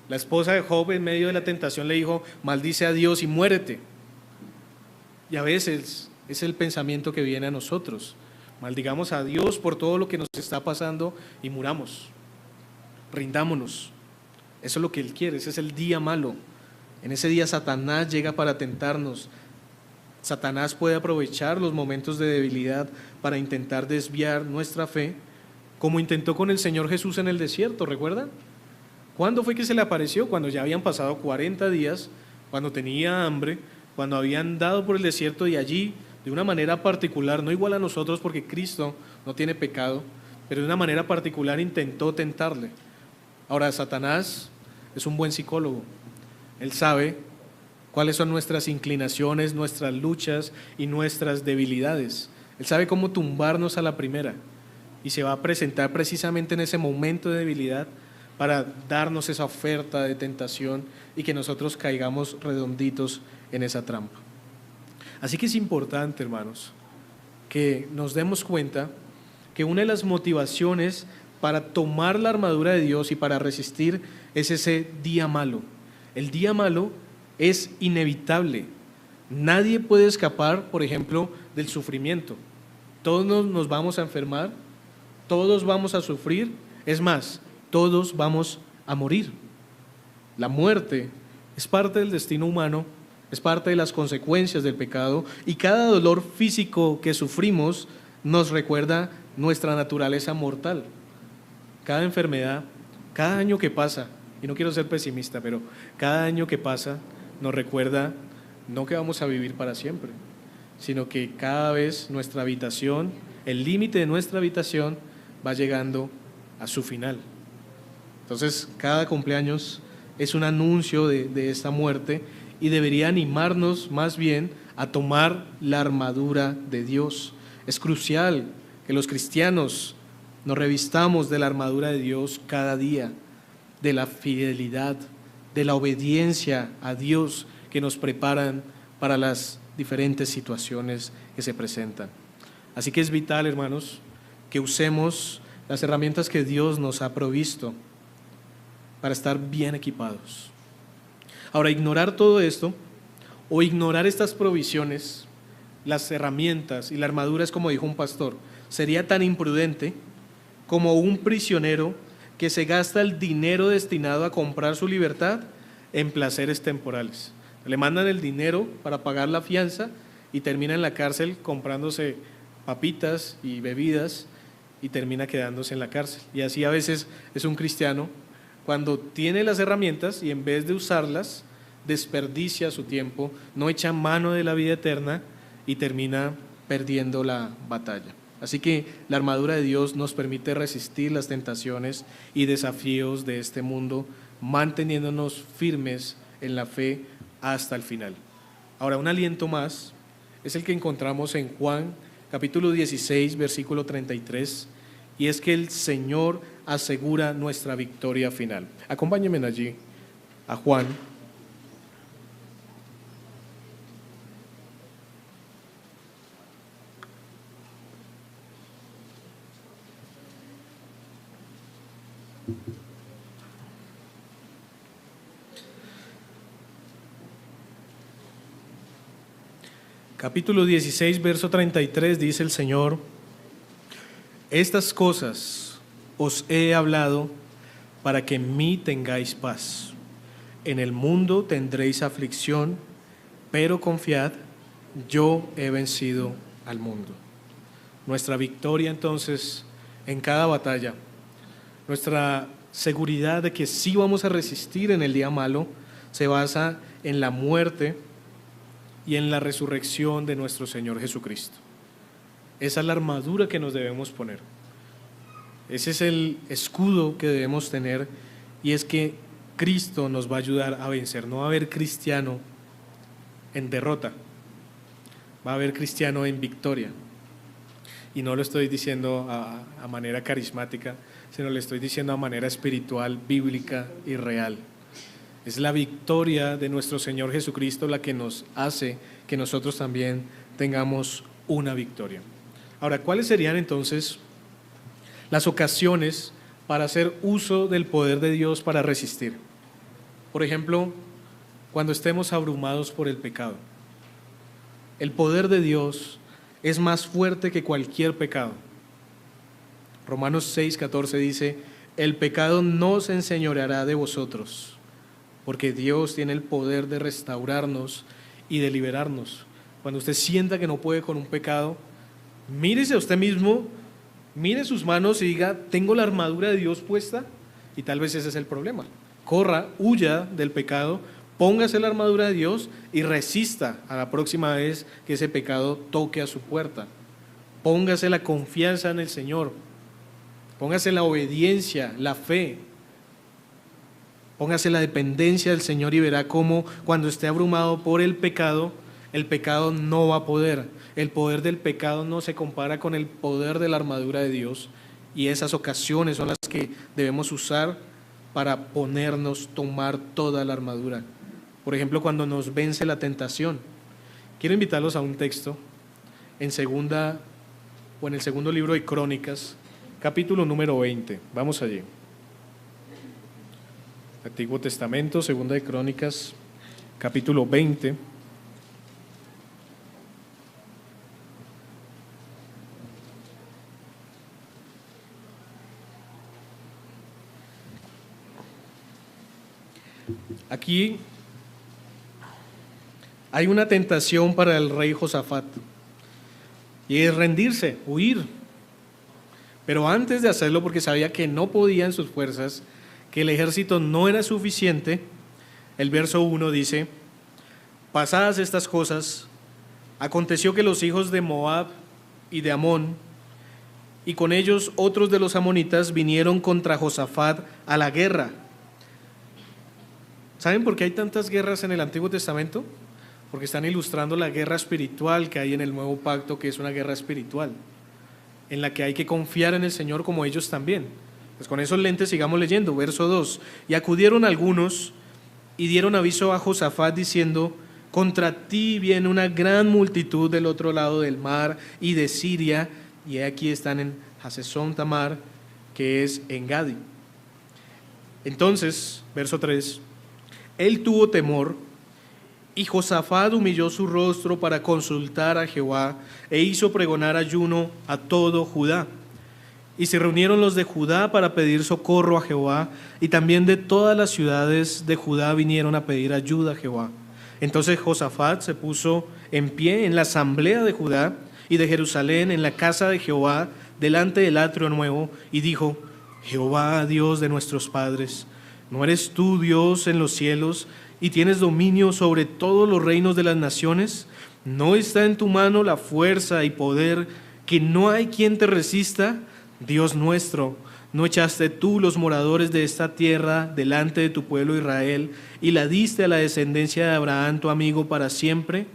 La esposa de Job en medio de la tentación le dijo, maldice a Dios y muérete. Y a veces es el pensamiento que viene a nosotros. Maldigamos a Dios por todo lo que nos está pasando y muramos. Rindámonos. Eso es lo que Él quiere, ese es el día malo. En ese día Satanás llega para tentarnos. Satanás puede aprovechar los momentos de debilidad para intentar desviar nuestra fe, como intentó con el Señor Jesús en el desierto, ¿recuerdan? ¿Cuándo fue que se le apareció? Cuando ya habían pasado 40 días, cuando tenía hambre, cuando habían andado por el desierto, y allí, de una manera particular, no igual a nosotros porque Cristo no tiene pecado, pero de una manera particular intentó tentarle. Ahora, Satanás es un buen psicólogo. Él sabe cuáles son nuestras inclinaciones, nuestras luchas y nuestras debilidades. Él sabe cómo tumbarnos a la primera, y se va a presentar precisamente en ese momento de debilidad para darnos esa oferta de tentación y que nosotros caigamos redonditos en esa trampa. Así que es importante, hermanos, que nos demos cuenta que una de las motivaciones para tomar la armadura de Dios y para resistir es ese día malo, El día malo es inevitable. Nadie puede escapar, por ejemplo, del sufrimiento. Todos nos vamos a enfermar, todos vamos a sufrir, es más, todos vamos a morir. La muerte es parte del destino humano, es parte de las consecuencias del pecado, y cada dolor físico que sufrimos nos recuerda nuestra naturaleza mortal. Cada enfermedad, cada año que pasa, y no quiero ser pesimista, pero cada año que pasa nos recuerda no que vamos a vivir para siempre, sino que cada vez nuestra habitación, el límite de nuestra habitación va llegando a su final. Entonces, cada cumpleaños es un anuncio de esta muerte y debería animarnos más bien a tomar la armadura de Dios. Es crucial que los cristianos nos revistamos de la armadura de Dios cada día, de la fidelidad, de la obediencia a Dios que nos preparan para las diferentes situaciones que se presentan. Así que es vital, hermanos, que usemos las herramientas que Dios nos ha provisto para estar bien equipados. Ahora, ignorar todo esto o ignorar estas provisiones, las herramientas y la armadura, es como dijo un pastor, sería tan imprudente como un prisionero que se gasta el dinero destinado a comprar su libertad en placeres temporales. Le mandan el dinero para pagar la fianza y termina en la cárcel comprándose papitas y bebidas y termina quedándose en la cárcel. Y así a veces es un cristiano cuando tiene las herramientas y en vez de usarlas desperdicia su tiempo, no echa mano de la vida eterna y termina perdiendo la batalla. Así que la armadura de Dios nos permite resistir las tentaciones y desafíos de este mundo, manteniéndonos firmes en la fe hasta el final. Ahora, un aliento más es el que encontramos en Juan capítulo 16, versículo 33, y es que el Señor asegura nuestra victoria final. Acompáñenme allí a Juan. Capítulo 16, verso 33, dice el Señor: estas cosas os he hablado para que en mí tengáis paz. En el mundo tendréis aflicción, pero confiad, yo he vencido al mundo. Nuestra victoria entonces en cada batalla, nuestra seguridad de que sí vamos a resistir en el día malo, se basa en la muerte y en la resurrección de nuestro Señor Jesucristo. Esa es la armadura que nos debemos poner. Ese es el escudo que debemos tener, y es que Cristo nos va a ayudar a vencer. No va a haber cristiano en derrota, va a haber cristiano en victoria. Y no lo estoy diciendo a manera carismática, sino lo estoy diciendo a manera espiritual, bíblica y real. Es la victoria de nuestro Señor Jesucristo la que nos hace que nosotros también tengamos una victoria. Ahora, ¿cuáles serían entonces las ocasiones para hacer uso del poder de Dios para resistir? Por ejemplo, cuando estemos abrumados por el pecado. El poder de Dios es más fuerte que cualquier pecado. Romanos 6:14 dice: el pecado no se enseñoreará de vosotros, porque Dios tiene el poder de restaurarnos y de liberarnos. Cuando usted sienta que no puede con un pecado, mírese a usted mismo, mire sus manos y diga: ¿tengo la armadura de Dios puesta? Y tal vez ese es el problema. Corra, huya del pecado, póngase la armadura de Dios y resista a la próxima vez que ese pecado toque a su puerta. Póngase la confianza en el Señor, póngase la obediencia, la fe. Póngase la dependencia del Señor y verá cómo cuando esté abrumado por el pecado no va a poder. El poder del pecado no se compara con el poder de la armadura de Dios, y esas ocasiones son las que debemos usar para tomar toda la armadura. Por ejemplo, cuando nos vence la tentación. Quiero invitarlos a un texto en el segundo libro de Crónicas, capítulo número 20. Vamos allí. Antiguo Testamento, Segunda de Crónicas, capítulo 20. Aquí hay una tentación para el rey Josafat y es rendirse, huir. Pero antes de hacerlo, porque sabía que no podía en sus fuerzas, que el ejército no era suficiente, el verso 1 dice: pasadas estas cosas, aconteció que los hijos de Moab y de Amón, y con ellos otros de los amonitas, vinieron contra Josafat a la guerra. ¿Saben por qué hay tantas guerras en el Antiguo Testamento? Porque están ilustrando la guerra espiritual que hay en el Nuevo Pacto, que es una guerra espiritual, en la que hay que confiar en el Señor como ellos también. Pues con esos lentes sigamos leyendo, verso 2. Y acudieron algunos y dieron aviso a Josafat diciendo: contra ti viene una gran multitud del otro lado del mar y de Siria, y aquí están en Hasezón Tamar, que es en Gadi. Entonces, verso 3, él tuvo temor, y Josafat humilló su rostro para consultar a Jehová, e hizo pregonar ayuno a todo Judá. Y se reunieron los de Judá para pedir socorro a Jehová, y también de todas las ciudades de Judá vinieron a pedir ayuda a Jehová. Entonces Josafat se puso en pie en la asamblea de Judá y de Jerusalén, en la casa de Jehová, delante del atrio nuevo, y dijo: Jehová, Dios de nuestros padres, ¿no eres tú Dios en los cielos y tienes dominio sobre todos los reinos de las naciones? ¿No está en tu mano la fuerza y poder, que no hay quien te resista? Dios nuestro, ¿no echaste tú los moradores de esta tierra delante de tu pueblo Israel y la diste a la descendencia de Abraham tu amigo para siempre?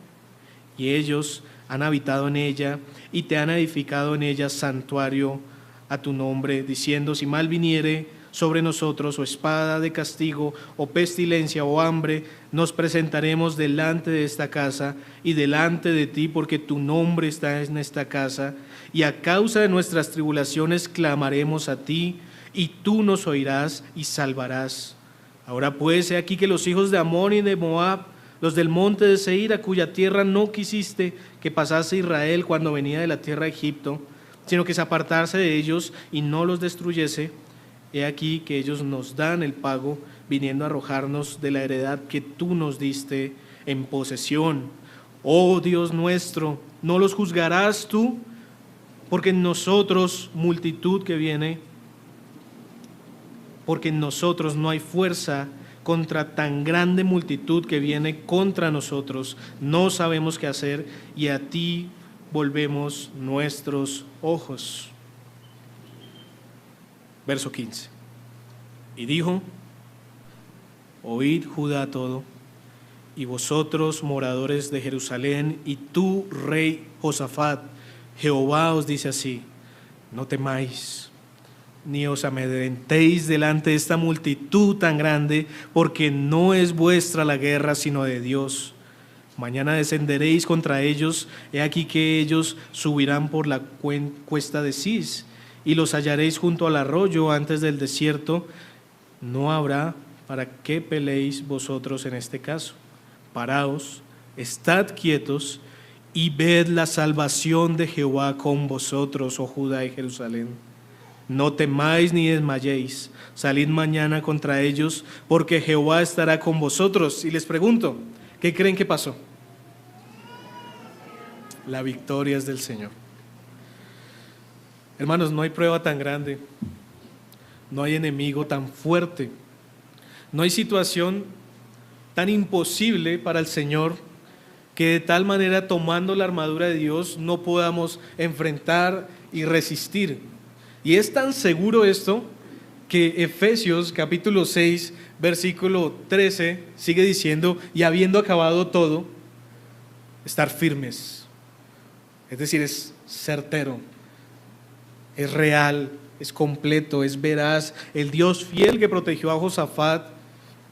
Y ellos han habitado en ella y te han edificado en ella santuario a tu nombre, diciendo: si mal viniere sobre nosotros, o espada de castigo, o pestilencia, o hambre, nos presentaremos delante de esta casa y delante de ti, porque tu nombre está en esta casa, y a causa de nuestras tribulaciones clamaremos a ti, y tú nos oirás y salvarás. Ahora pues, he aquí que los hijos de Amón y de Moab, los del monte de Seir, a cuya tierra no quisiste que pasase Israel cuando venía de la tierra de Egipto, sino que se apartase de ellos y no los destruyese, he aquí que ellos nos dan el pago, viniendo a arrojarnos de la heredad que tú nos diste en posesión. Oh Dios nuestro, ¿no los juzgarás tú? Porque en nosotros multitud que viene, porque en nosotros no hay fuerza contra tan grande multitud que viene contra nosotros. No sabemos qué hacer, y a ti volvemos nuestros ojos. Verso 15. Y dijo: oíd Judá todo, y vosotros moradores de Jerusalén, y tú, rey Josafat, Jehová os dice así: no temáis, ni os amedrentéis delante de esta multitud tan grande, porque no es vuestra la guerra, sino de Dios. Mañana descenderéis contra ellos, he aquí que ellos subirán por la cuesta de Cis, y los hallaréis junto al arroyo antes del desierto. No habrá para qué peleéis vosotros en este caso. Paraos, estad quietos, y ved la salvación de Jehová con vosotros, oh Judá y Jerusalén. No temáis ni desmayéis, salid mañana contra ellos, porque Jehová estará con vosotros. Y les pregunto, ¿qué creen que pasó? La victoria es del Señor. Hermanos, no hay prueba tan grande, no hay enemigo tan fuerte, no hay situación tan imposible para el Señor que de tal manera, tomando la armadura de Dios, no podamos enfrentar y resistir. Y es tan seguro esto que Efesios capítulo 6, versículo 13 sigue diciendo: y habiendo acabado todo, estar firmes. Es decir, es certero, es real, es completo, es veraz. El Dios fiel que protegió a Josafat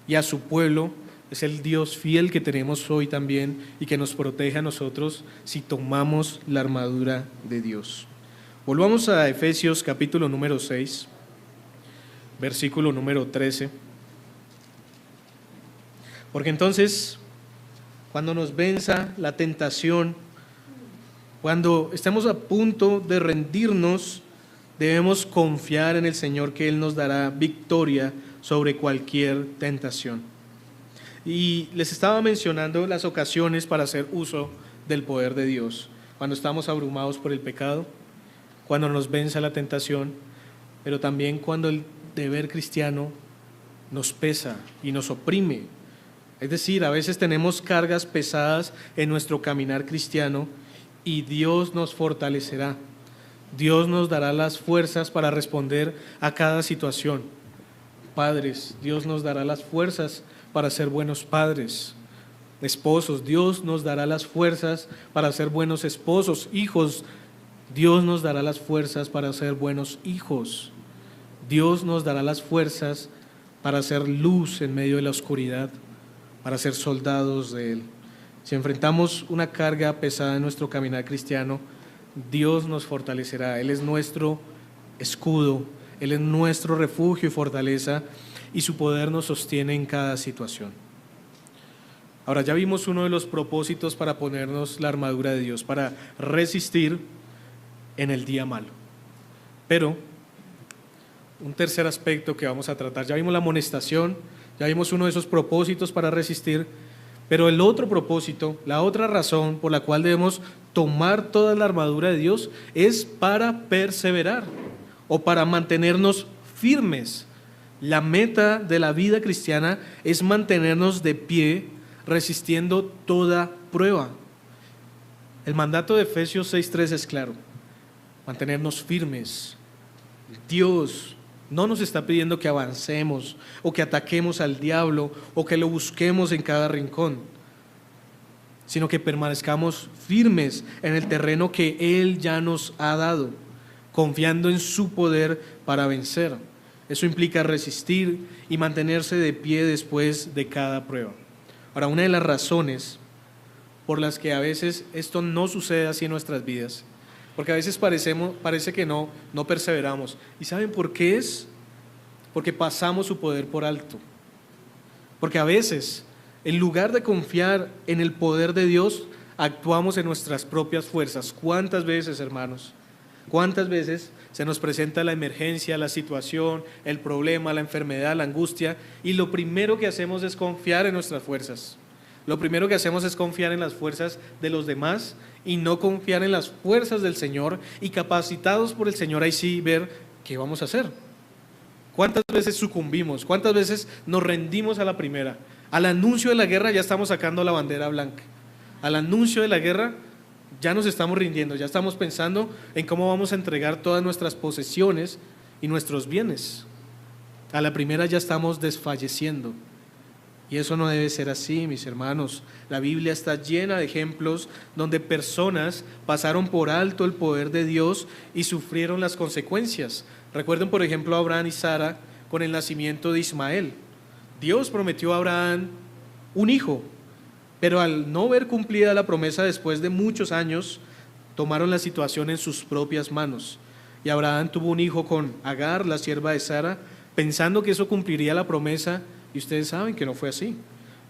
y a su pueblo es el Dios fiel que tenemos hoy también, y que nos protege a nosotros si tomamos la armadura de Dios. Volvamos a Efesios capítulo número 6, versículo número 13. Porque entonces, cuando nos venza la tentación, cuando estemos a punto de rendirnos, debemos confiar en el Señor que Él nos dará victoria sobre cualquier tentación. Y les estaba mencionando las ocasiones para hacer uso del poder de Dios. Cuando estamos abrumados por el pecado, cuando nos venza la tentación, pero también cuando el deber cristiano nos pesa y nos oprime. Es decir, a veces tenemos cargas pesadas en nuestro caminar cristiano y Dios nos fortalecerá. Dios nos dará las fuerzas para responder a cada situación. Padres, Dios nos dará las fuerzas para ser buenos padres. Esposos, Dios nos dará las fuerzas para ser buenos esposos. Hijos, Dios nos dará las fuerzas para ser buenos hijos. Dios nos dará las fuerzas para ser luz en medio de la oscuridad, para ser soldados de Él. Si enfrentamos una carga pesada en nuestro caminar cristiano, Dios nos fortalecerá. Él es nuestro escudo, Él es nuestro refugio y fortaleza, y su poder nos sostiene en cada situación. Ahora, ya vimos uno de los propósitos para ponernos la armadura de Dios, para resistir en el día malo. Pero un tercer aspecto que vamos a tratar, ya vimos la amonestación, ya vimos uno de esos propósitos para resistir, pero el otro propósito, la otra razón por la cual debemos tomar toda la armadura de Dios es para perseverar o para mantenernos firmes. La meta de la vida cristiana es mantenernos de pie, resistiendo toda prueba. El mandato de Efesios 6:3 es claro: mantenernos firmes. Dios no nos está pidiendo que avancemos o que ataquemos al diablo o que lo busquemos en cada rincón, sino que permanezcamos firmes en el terreno que Él ya nos ha dado, confiando en su poder para vencer. Eso implica resistir y mantenerse de pie después de cada prueba. Ahora, una de las razones por las que a veces esto no sucede así en nuestras vidas, porque a veces parece que no perseveramos. ¿Y saben por qué es? Porque pasamos su poder por alto. Porque a veces, en lugar de confiar en el poder de Dios, actuamos en nuestras propias fuerzas. ¿Cuántas veces, hermanos? ¿Cuántas veces se nos presenta la emergencia, la situación, el problema, la enfermedad, la angustia, y lo primero que hacemos es confiar en nuestras fuerzas? Lo primero que hacemos es confiar en las fuerzas de los demás y no confiar en las fuerzas del Señor, y capacitados por el Señor ahí sí ver qué vamos a hacer. ¿Cuántas veces sucumbimos? ¿Cuántas veces nos rendimos a la primera? Al anuncio de la guerra ya estamos sacando la bandera blanca. Al anuncio de la guerra ya nos estamos rindiendo, ya estamos pensando en cómo vamos a entregar todas nuestras posesiones y nuestros bienes. A la primera ya estamos desfalleciendo. Y eso no debe ser así, mis hermanos. La Biblia está llena de ejemplos donde personas pasaron por alto el poder de Dios y sufrieron las consecuencias. Recuerden, por ejemplo, a Abraham y Sara con el nacimiento de Ismael. Dios prometió a Abraham un hijo, pero al no ver cumplida la promesa después de muchos años, tomaron la situación en sus propias manos. Y Abraham tuvo un hijo con Agar, la sierva de Sara, pensando que eso cumpliría la promesa. Y ustedes saben que no fue así.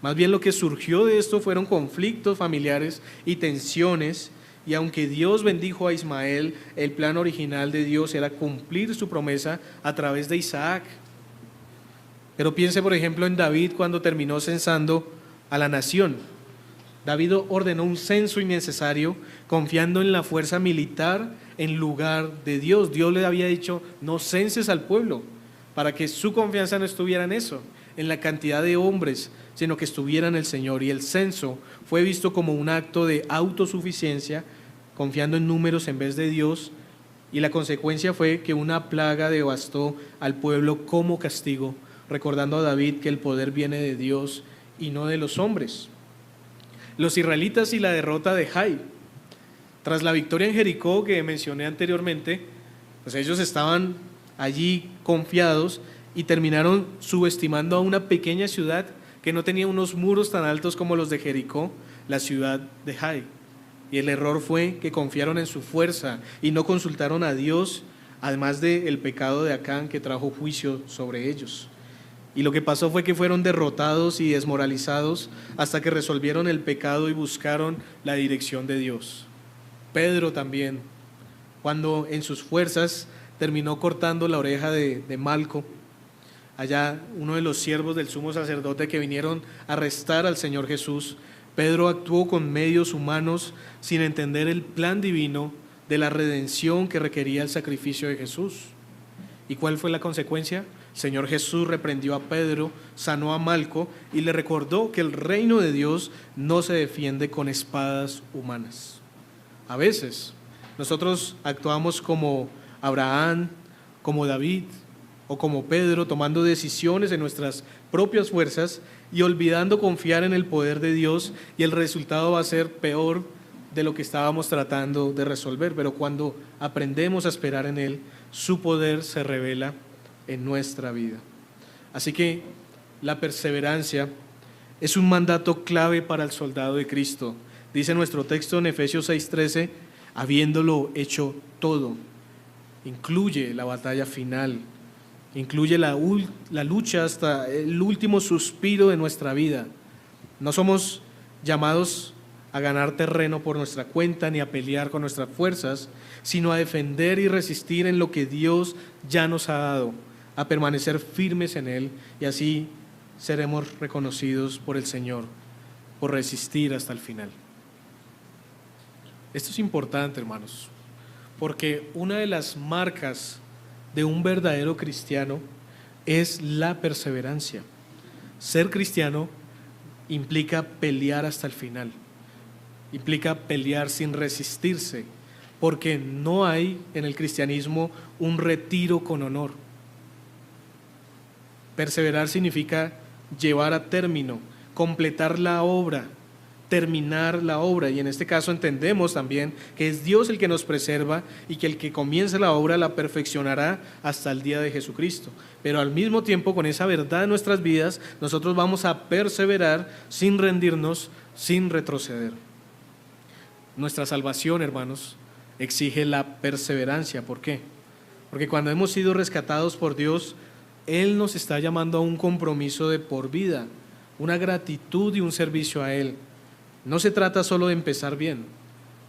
Más bien lo que surgió de esto fueron conflictos familiares y tensiones, y aunque Dios bendijo a Ismael, el plan original de Dios era cumplir su promesa a través de Isaac. Pero piense, por ejemplo, en David cuando terminó censando a la nación. David ordenó un censo innecesario, confiando en la fuerza militar en lugar de Dios. Dios le había dicho: no censes al pueblo, para que su confianza no estuviera en eso, en la cantidad de hombres, sino que estuviera en el Señor. Y el censo fue visto como un acto de autosuficiencia, confiando en números en vez de Dios, y la consecuencia fue que una plaga devastó al pueblo como castigo, recordando a David que el poder viene de Dios y no de los hombres. Los israelitas y la derrota de Jai. Tras la victoria en Jericó que mencioné anteriormente, pues ellos estaban allí confiados y terminaron subestimando a una pequeña ciudad que no tenía unos muros tan altos como los de Jericó, la ciudad de Jai. Y el error fue que confiaron en su fuerza y no consultaron a Dios, además del pecado de Acán que trajo juicio sobre ellos. Y lo que pasó fue que fueron derrotados y desmoralizados hasta que resolvieron el pecado y buscaron la dirección de Dios. Pedro también, cuando en sus fuerzas terminó cortando la oreja de Malco, allá uno de los siervos del sumo sacerdote que vinieron a arrestar al Señor Jesús, Pedro actuó con medios humanos sin entender el plan divino de la redención que requería el sacrificio de Jesús. ¿Y cuál fue la consecuencia? El Señor Jesús reprendió a Pedro, sanó a Malco y le recordó que el reino de Dios no se defiende con espadas humanas. A veces nosotros actuamos como Abraham, como David o como Pedro, tomando decisiones en nuestras propias fuerzas y olvidando confiar en el poder de Dios, y el resultado va a ser peor de lo que estábamos tratando de resolver. Pero cuando aprendemos a esperar en Él, su poder se revela en nuestra vida. Así que la perseverancia es un mandato clave para el soldado de Cristo. Dice nuestro texto en Efesios 6:13, habiéndolo hecho todo. Incluye la batalla final, incluye la lucha hasta el último suspiro de nuestra vida. No somos llamados a ganar terreno por nuestra cuenta ni a pelear con nuestras fuerzas, sino a defender y resistir en lo que Dios ya nos ha dado, a permanecer firmes en Él, y así seremos reconocidos por el Señor por resistir hasta el final. Esto es importante, hermanos, porque una de las marcas de un verdadero cristiano es la perseverancia. Ser cristiano implica pelear hasta el final, implica pelear sin resistirse, porque no hay en el cristianismo un retiro con honor. Perseverar significa llevar a término, completar la obra, terminar la obra, y en este caso entendemos también que es Dios el que nos preserva y que el que comienza la obra la perfeccionará hasta el día de Jesucristo. Pero al mismo tiempo, con esa verdad en nuestras vidas, nosotros vamos a perseverar sin rendirnos, sin retroceder. Nuestra salvación, hermanos, exige la perseverancia. ¿Por qué? Porque cuando hemos sido rescatados por Dios, Él nos está llamando a un compromiso de por vida, una gratitud y un servicio a Él. No se trata solo de empezar bien,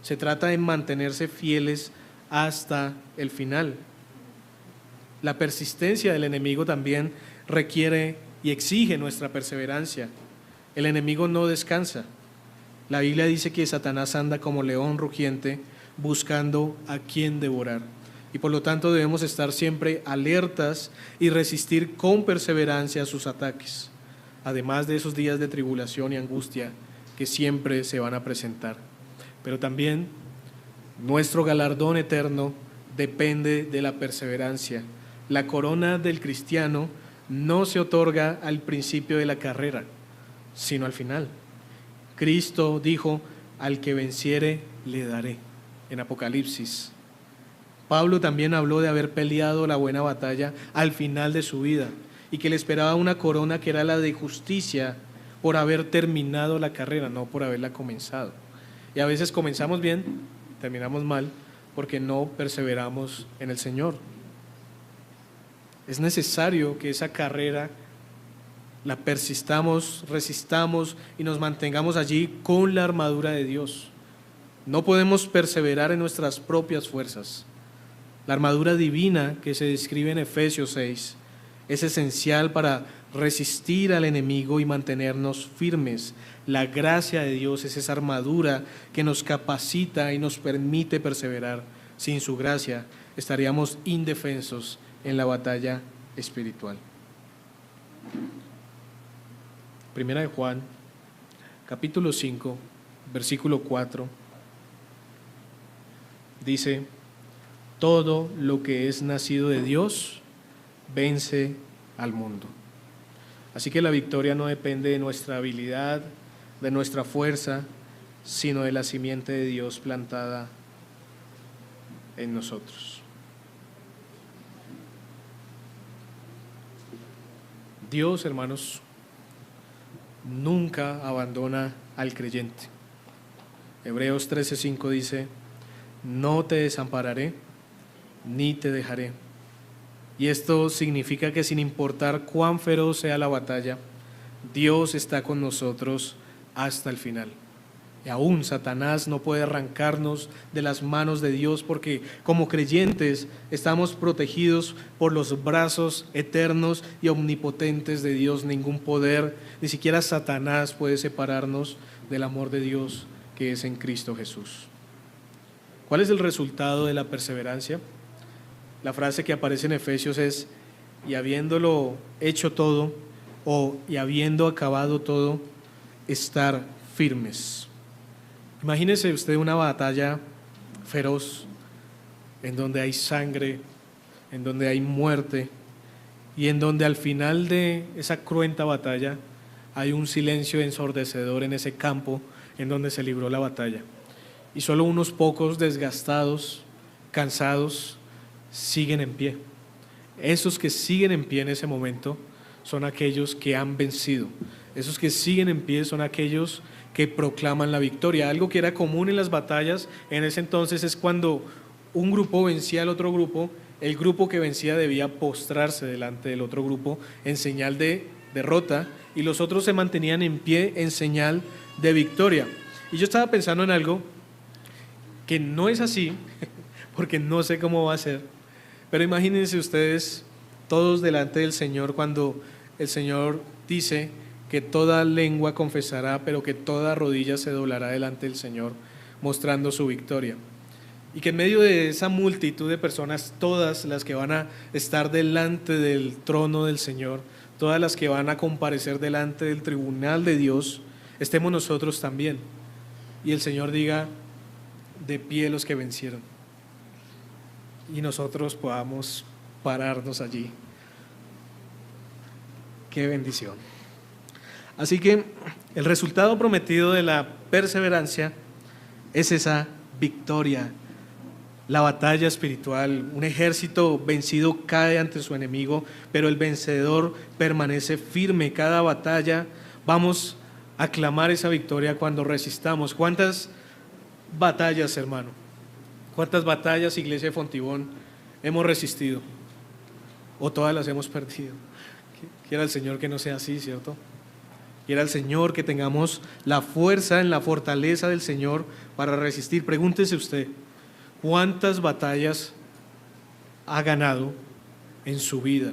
se trata de mantenerse fieles hasta el final. La persistencia del enemigo también requiere y exige nuestra perseverancia. El enemigo no descansa. La Biblia dice que Satanás anda como león rugiente buscando a quien devorar. Y por lo tanto debemos estar siempre alertas y resistir con perseverancia sus ataques, además de esos días de tribulación y angustia que siempre se van a presentar. Pero también nuestro galardón eterno depende de la perseverancia. La corona del cristiano no se otorga al principio de la carrera, sino al final. Cristo dijo, al que venciere le daré, en Apocalipsis. Pablo también habló de haber peleado la buena batalla al final de su vida y que le esperaba una corona que era la de justicia por haber terminado la carrera, no por haberla comenzado. Y a veces comenzamos bien, terminamos mal, porque no perseveramos en el Señor. Es necesario que esa carrera la persistamos, resistamos y nos mantengamos allí con la armadura de Dios. No podemos perseverar en nuestras propias fuerzas. La armadura divina que se describe en Efesios 6 es esencial para resistir al enemigo y mantenernos firmes. La gracia de Dios es esa armadura que nos capacita y nos permite perseverar. Sin su gracia estaríamos indefensos en la batalla espiritual. Primera de Juan, capítulo 5, versículo 4, dice: todo lo que es nacido de Dios vence al mundo. Así que la victoria no depende de nuestra habilidad, de nuestra fuerza, sino de la simiente de Dios plantada en nosotros. Dios, hermanos, nunca abandona al creyente. Hebreos 13:5 dice: no te desampararé ni te dejaré. Y esto significa que sin importar cuán feroz sea la batalla, Dios está con nosotros hasta el final. Y aún Satanás no puede arrancarnos de las manos de Dios, porque como creyentes estamos protegidos por los brazos eternos y omnipotentes de Dios. Ningún poder, ni siquiera Satanás, puede separarnos del amor de Dios que es en Cristo Jesús. ¿Cuál es el resultado de la perseverancia? La frase que aparece en Efesios es: y habiéndolo hecho todo, y habiendo acabado todo, estar firmes. Imagínese usted una batalla feroz, en donde hay sangre, en donde hay muerte, y en donde al final de esa cruenta batalla hay un silencio ensordecedor en ese campo en donde se libró la batalla. Y solo unos pocos desgastados, cansados, siguen en pie. Esos que siguen en pie en ese momento son aquellos que han vencido. Esos que siguen en pie son aquellos que proclaman la victoria. Algo que era común en las batallas en ese entonces es cuando un grupo vencía al otro grupo, el grupo que vencía debía postrarse delante del otro grupo en señal de derrota, y los otros se mantenían en pie en señal de victoria. Y yo estaba pensando en algo que no es así, porque no sé cómo va a ser, pero imagínense ustedes todos delante del Señor cuando el Señor dice que toda lengua confesará, pero que toda rodilla se doblará delante del Señor, mostrando su victoria. Y que en medio de esa multitud de personas, todas las que van a estar delante del trono del Señor, todas las que van a comparecer delante del tribunal de Dios, estemos nosotros también. Y el Señor diga: de pie los que vencieron. Y nosotros podamos pararnos allí. ¡Qué bendición! Así que el resultado prometido de la perseverancia es esa victoria, la batalla espiritual. Un ejército vencido cae ante su enemigo, pero el vencedor permanece firme. Cada batalla vamos a clamar esa victoria cuando resistamos. ¿Cuántas batallas, hermano? ¿Cuántas batallas, iglesia de Fontibón, hemos resistido? ¿O todas las hemos perdido? Quiera el Señor que no sea así, ¿cierto? Quiera el Señor que tengamos la fuerza en la fortaleza del Señor para resistir. Pregúntese usted, ¿cuántas batallas ha ganado en su vida?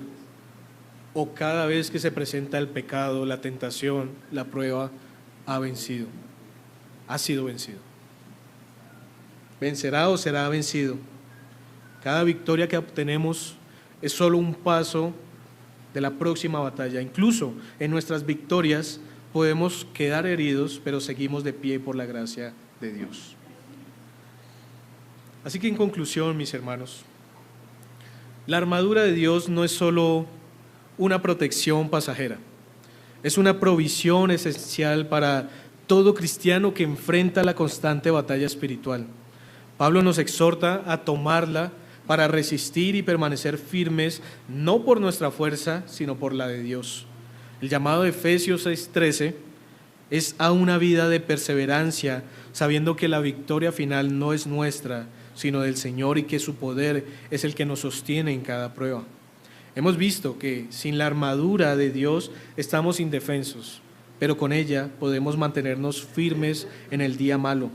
¿O cada vez que se presenta el pecado, la tentación, la prueba, ha vencido? Ha sido vencido. ¿Vencerá o será vencido? Cada victoria que obtenemos es solo un paso de la próxima batalla. Incluso en nuestras victorias podemos quedar heridos, pero seguimos de pie por la gracia de Dios. Así que en conclusión, mis hermanos, la armadura de Dios no es solo una protección pasajera, es una provisión esencial para todo cristiano que enfrenta la constante batalla espiritual. Pablo nos exhorta a tomarla para resistir y permanecer firmes, no por nuestra fuerza, sino por la de Dios. El llamado de Efesios 6:13 es a una vida de perseverancia, sabiendo que la victoria final no es nuestra, sino del Señor, y que su poder es el que nos sostiene en cada prueba. Hemos visto que sin la armadura de Dios estamos indefensos, pero con ella podemos mantenernos firmes en el día malo.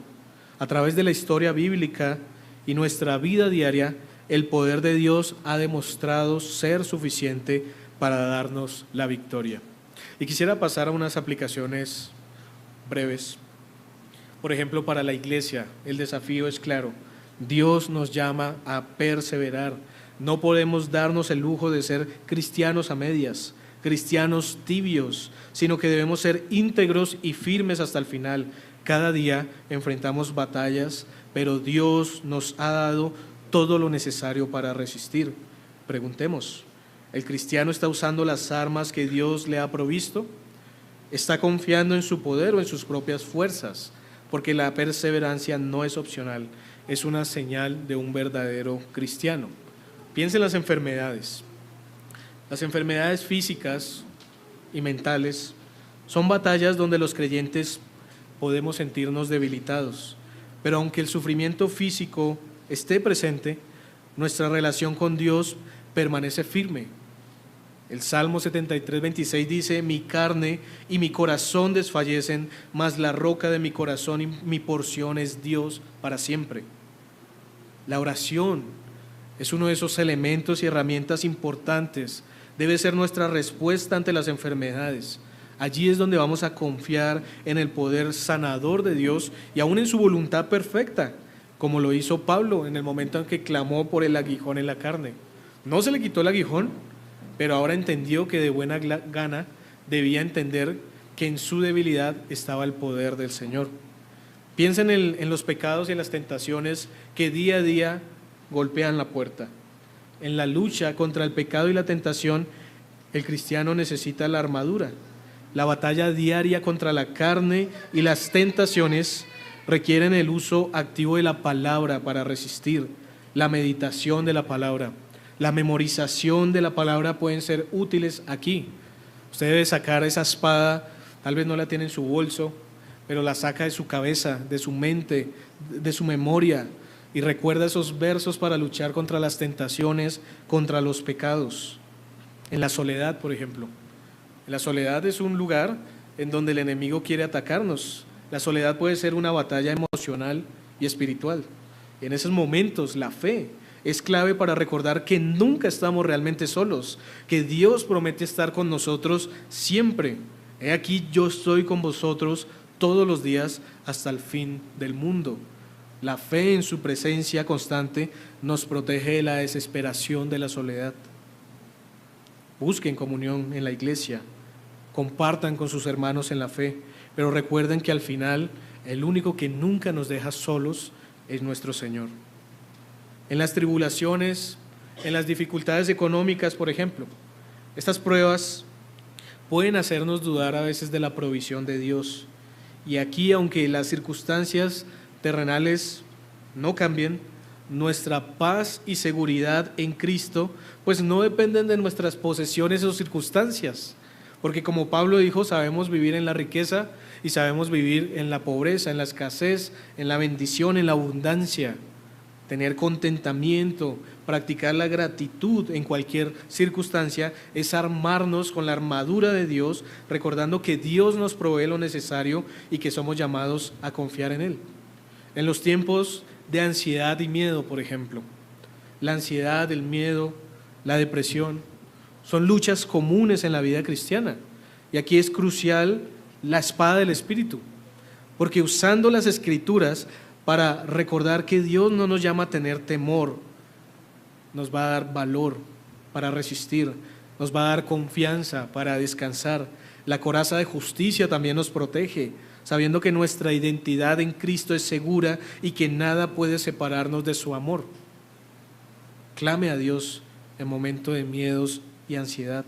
A través de la historia bíblica y nuestra vida diaria, el poder de Dios ha demostrado ser suficiente para darnos la victoria. Y quisiera pasar a unas aplicaciones breves. Por ejemplo, para la iglesia, el desafío es claro. Dios nos llama a perseverar. No podemos darnos el lujo de ser cristianos a medias, cristianos tibios, sino que debemos ser íntegros y firmes hasta el final. Cada día enfrentamos batallas, pero Dios nos ha dado todo lo necesario para resistir. Preguntemos, ¿el cristiano está usando las armas que Dios le ha provisto? ¿Está confiando en su poder o en sus propias fuerzas? Porque la perseverancia no es opcional, es una señal de un verdadero cristiano. Piensa en las enfermedades. Las enfermedades físicas y mentales son batallas donde los creyentes podemos sentirnos debilitados, pero aunque el sufrimiento físico esté presente, nuestra relación con Dios permanece firme. El Salmo 73:26 dice: mi carne y mi corazón desfallecen, mas la roca de mi corazón y mi porción es Dios para siempre. La oración es uno de esos elementos y herramientas importantes. Debe ser nuestra respuesta ante las enfermedades. Allí es donde vamos a confiar en el poder sanador de Dios y aún en su voluntad perfecta, como lo hizo Pablo en el momento en que clamó por el aguijón en la carne. No se le quitó el aguijón, pero ahora entendió que de buena gana debía entender que en su debilidad estaba el poder del Señor. Piensen en los pecados y en las tentaciones que día a día golpean la puerta. En la lucha contra el pecado y la tentación, el cristiano necesita la armadura. La batalla diaria contra la carne y las tentaciones requieren el uso activo de la palabra para resistir, la meditación de la palabra. La memorización de la palabra pueden ser útiles aquí. Usted debe sacar esa espada, tal vez no la tiene en su bolso, pero la saca de su cabeza, de su mente, de su memoria, y recuerda esos versos para luchar contra las tentaciones, contra los pecados. En la soledad, por ejemplo. En la soledad es un lugar en donde el enemigo quiere atacarnos. La soledad puede ser una batalla emocional y espiritual. En esos momentos, la fe es clave para recordar que nunca estamos realmente solos, que Dios promete estar con nosotros siempre. He aquí, yo estoy con vosotros todos los días hasta el fin del mundo. La fe en su presencia constante nos protege de la desesperación de la soledad. Busquen comunión en la iglesia, compartan con sus hermanos en la fe, pero recuerden que al final el único que nunca nos deja solos es nuestro Señor. En las tribulaciones, en las dificultades económicas, por ejemplo, estas pruebas pueden hacernos dudar a veces de la provisión de Dios. Y aquí, aunque las circunstancias terrenales no cambien, nuestra paz y seguridad en Cristo, pues no dependen de nuestras posesiones o circunstancias, porque como Pablo dijo, sabemos vivir en la riqueza y sabemos vivir en la pobreza, en la escasez, en la bendición, en la abundancia. Tener contentamiento, practicar la gratitud en cualquier circunstancia es armarnos con la armadura de Dios, recordando que Dios nos provee lo necesario y que somos llamados a confiar en Él. En los tiempos de ansiedad y miedo, por ejemplo, la ansiedad, el miedo, la depresión, son luchas comunes en la vida cristiana. Y aquí es crucial la espada del Espíritu, porque usando las Escrituras para recordar que Dios no nos llama a tener temor, nos va a dar valor para resistir, nos va a dar confianza para descansar. La coraza de justicia también nos protege, sabiendo que nuestra identidad en Cristo es segura y que nada puede separarnos de su amor. Clame a Dios en momentos de miedos y ansiedad.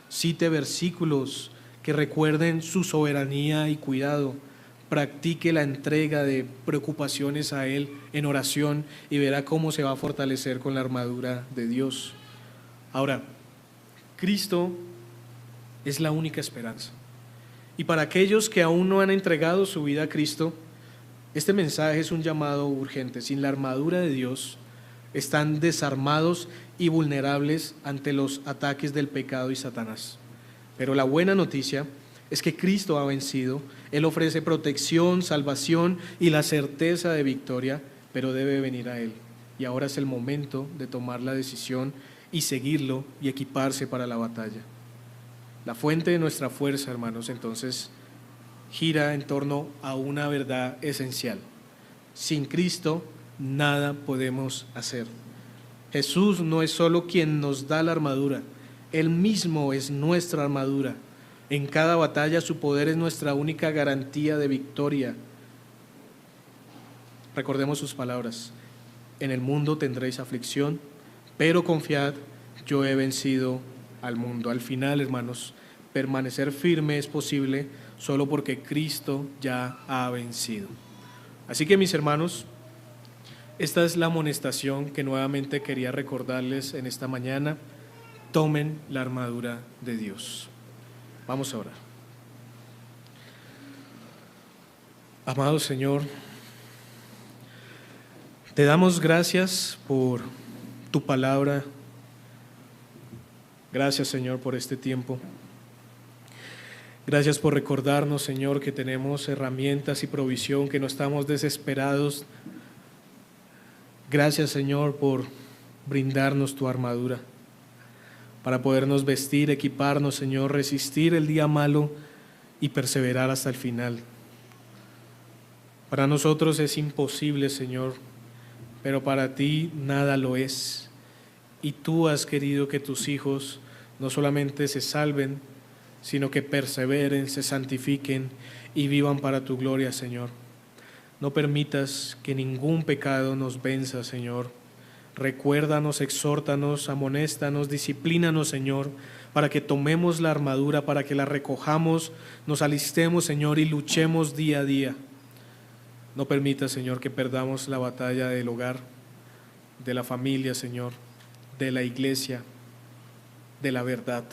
Cite versículos que recuerden su soberanía y cuidado. Practique la entrega de preocupaciones a Él en oración y verá cómo se va a fortalecer con la armadura de Dios. Ahora, Cristo es la única esperanza. Y para aquellos que aún no han entregado su vida a Cristo, este mensaje es un llamado urgente. Sin la armadura de Dios, están desarmados y vulnerables ante los ataques del pecado y Satanás. Pero la buena noticia es que Cristo ha vencido. Él ofrece protección, salvación y la certeza de victoria, pero debe venir a Él. Y ahora es el momento de tomar la decisión y seguirlo y equiparse para la batalla. La fuente de nuestra fuerza, hermanos, entonces gira en torno a una verdad esencial. Sin Cristo nada podemos hacer. Jesús no es solo quien nos da la armadura, Él mismo es nuestra armadura. En cada batalla su poder es nuestra única garantía de victoria. Recordemos sus palabras: en el mundo tendréis aflicción, pero confiad, yo he vencido al mundo. Al final, hermanos, permanecer firme es posible solo porque Cristo ya ha vencido. Así que, mis hermanos, esta es la amonestación que nuevamente quería recordarles en esta mañana. Tomen la armadura de Dios. Vamos a orar. Amado Señor, te damos gracias por tu palabra, Gracias, Señor, por este tiempo. Gracias por recordarnos, Señor, que tenemos herramientas y provisión, que no estamos desesperados. Gracias, Señor, por brindarnos tu armadura, para podernos vestir, equiparnos, Señor, resistir el día malo y perseverar hasta el final. Para nosotros es imposible, Señor, pero para ti nada lo es. Y tú has querido que tus hijos no solamente se salven, sino que perseveren, se santifiquen y vivan para tu gloria, Señor. No permitas que ningún pecado nos venza, Señor. Recuérdanos, exhórtanos, amonéstanos, disciplínanos, Señor, para que tomemos la armadura, para que la recojamos, nos alistemos, Señor, y luchemos día a día. No permitas, Señor, que perdamos la batalla del hogar, de la familia, Señor, de la iglesia, de la verdad.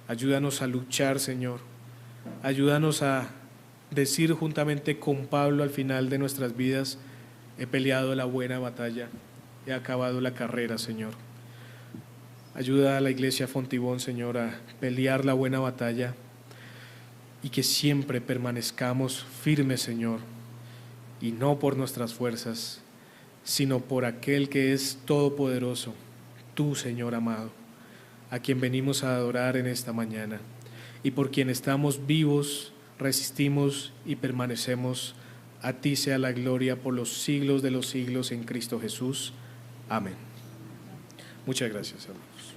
Ayúdanos a luchar, Señor. Ayúdanos a decir juntamente con Pablo al final de nuestras vidas: he peleado la buena batalla, he acabado la carrera, Señor. Ayuda a la iglesia Fontibón, Señor, a pelear la buena batalla y que siempre permanezcamos firmes, Señor, y no por nuestras fuerzas, sino por aquel que es todopoderoso, tú, Señor amado, a quien venimos a adorar en esta mañana, y por quien estamos vivos, resistimos y permanecemos. A ti sea la gloria por los siglos de los siglos en Cristo Jesús. Amén. Muchas gracias, hermanos.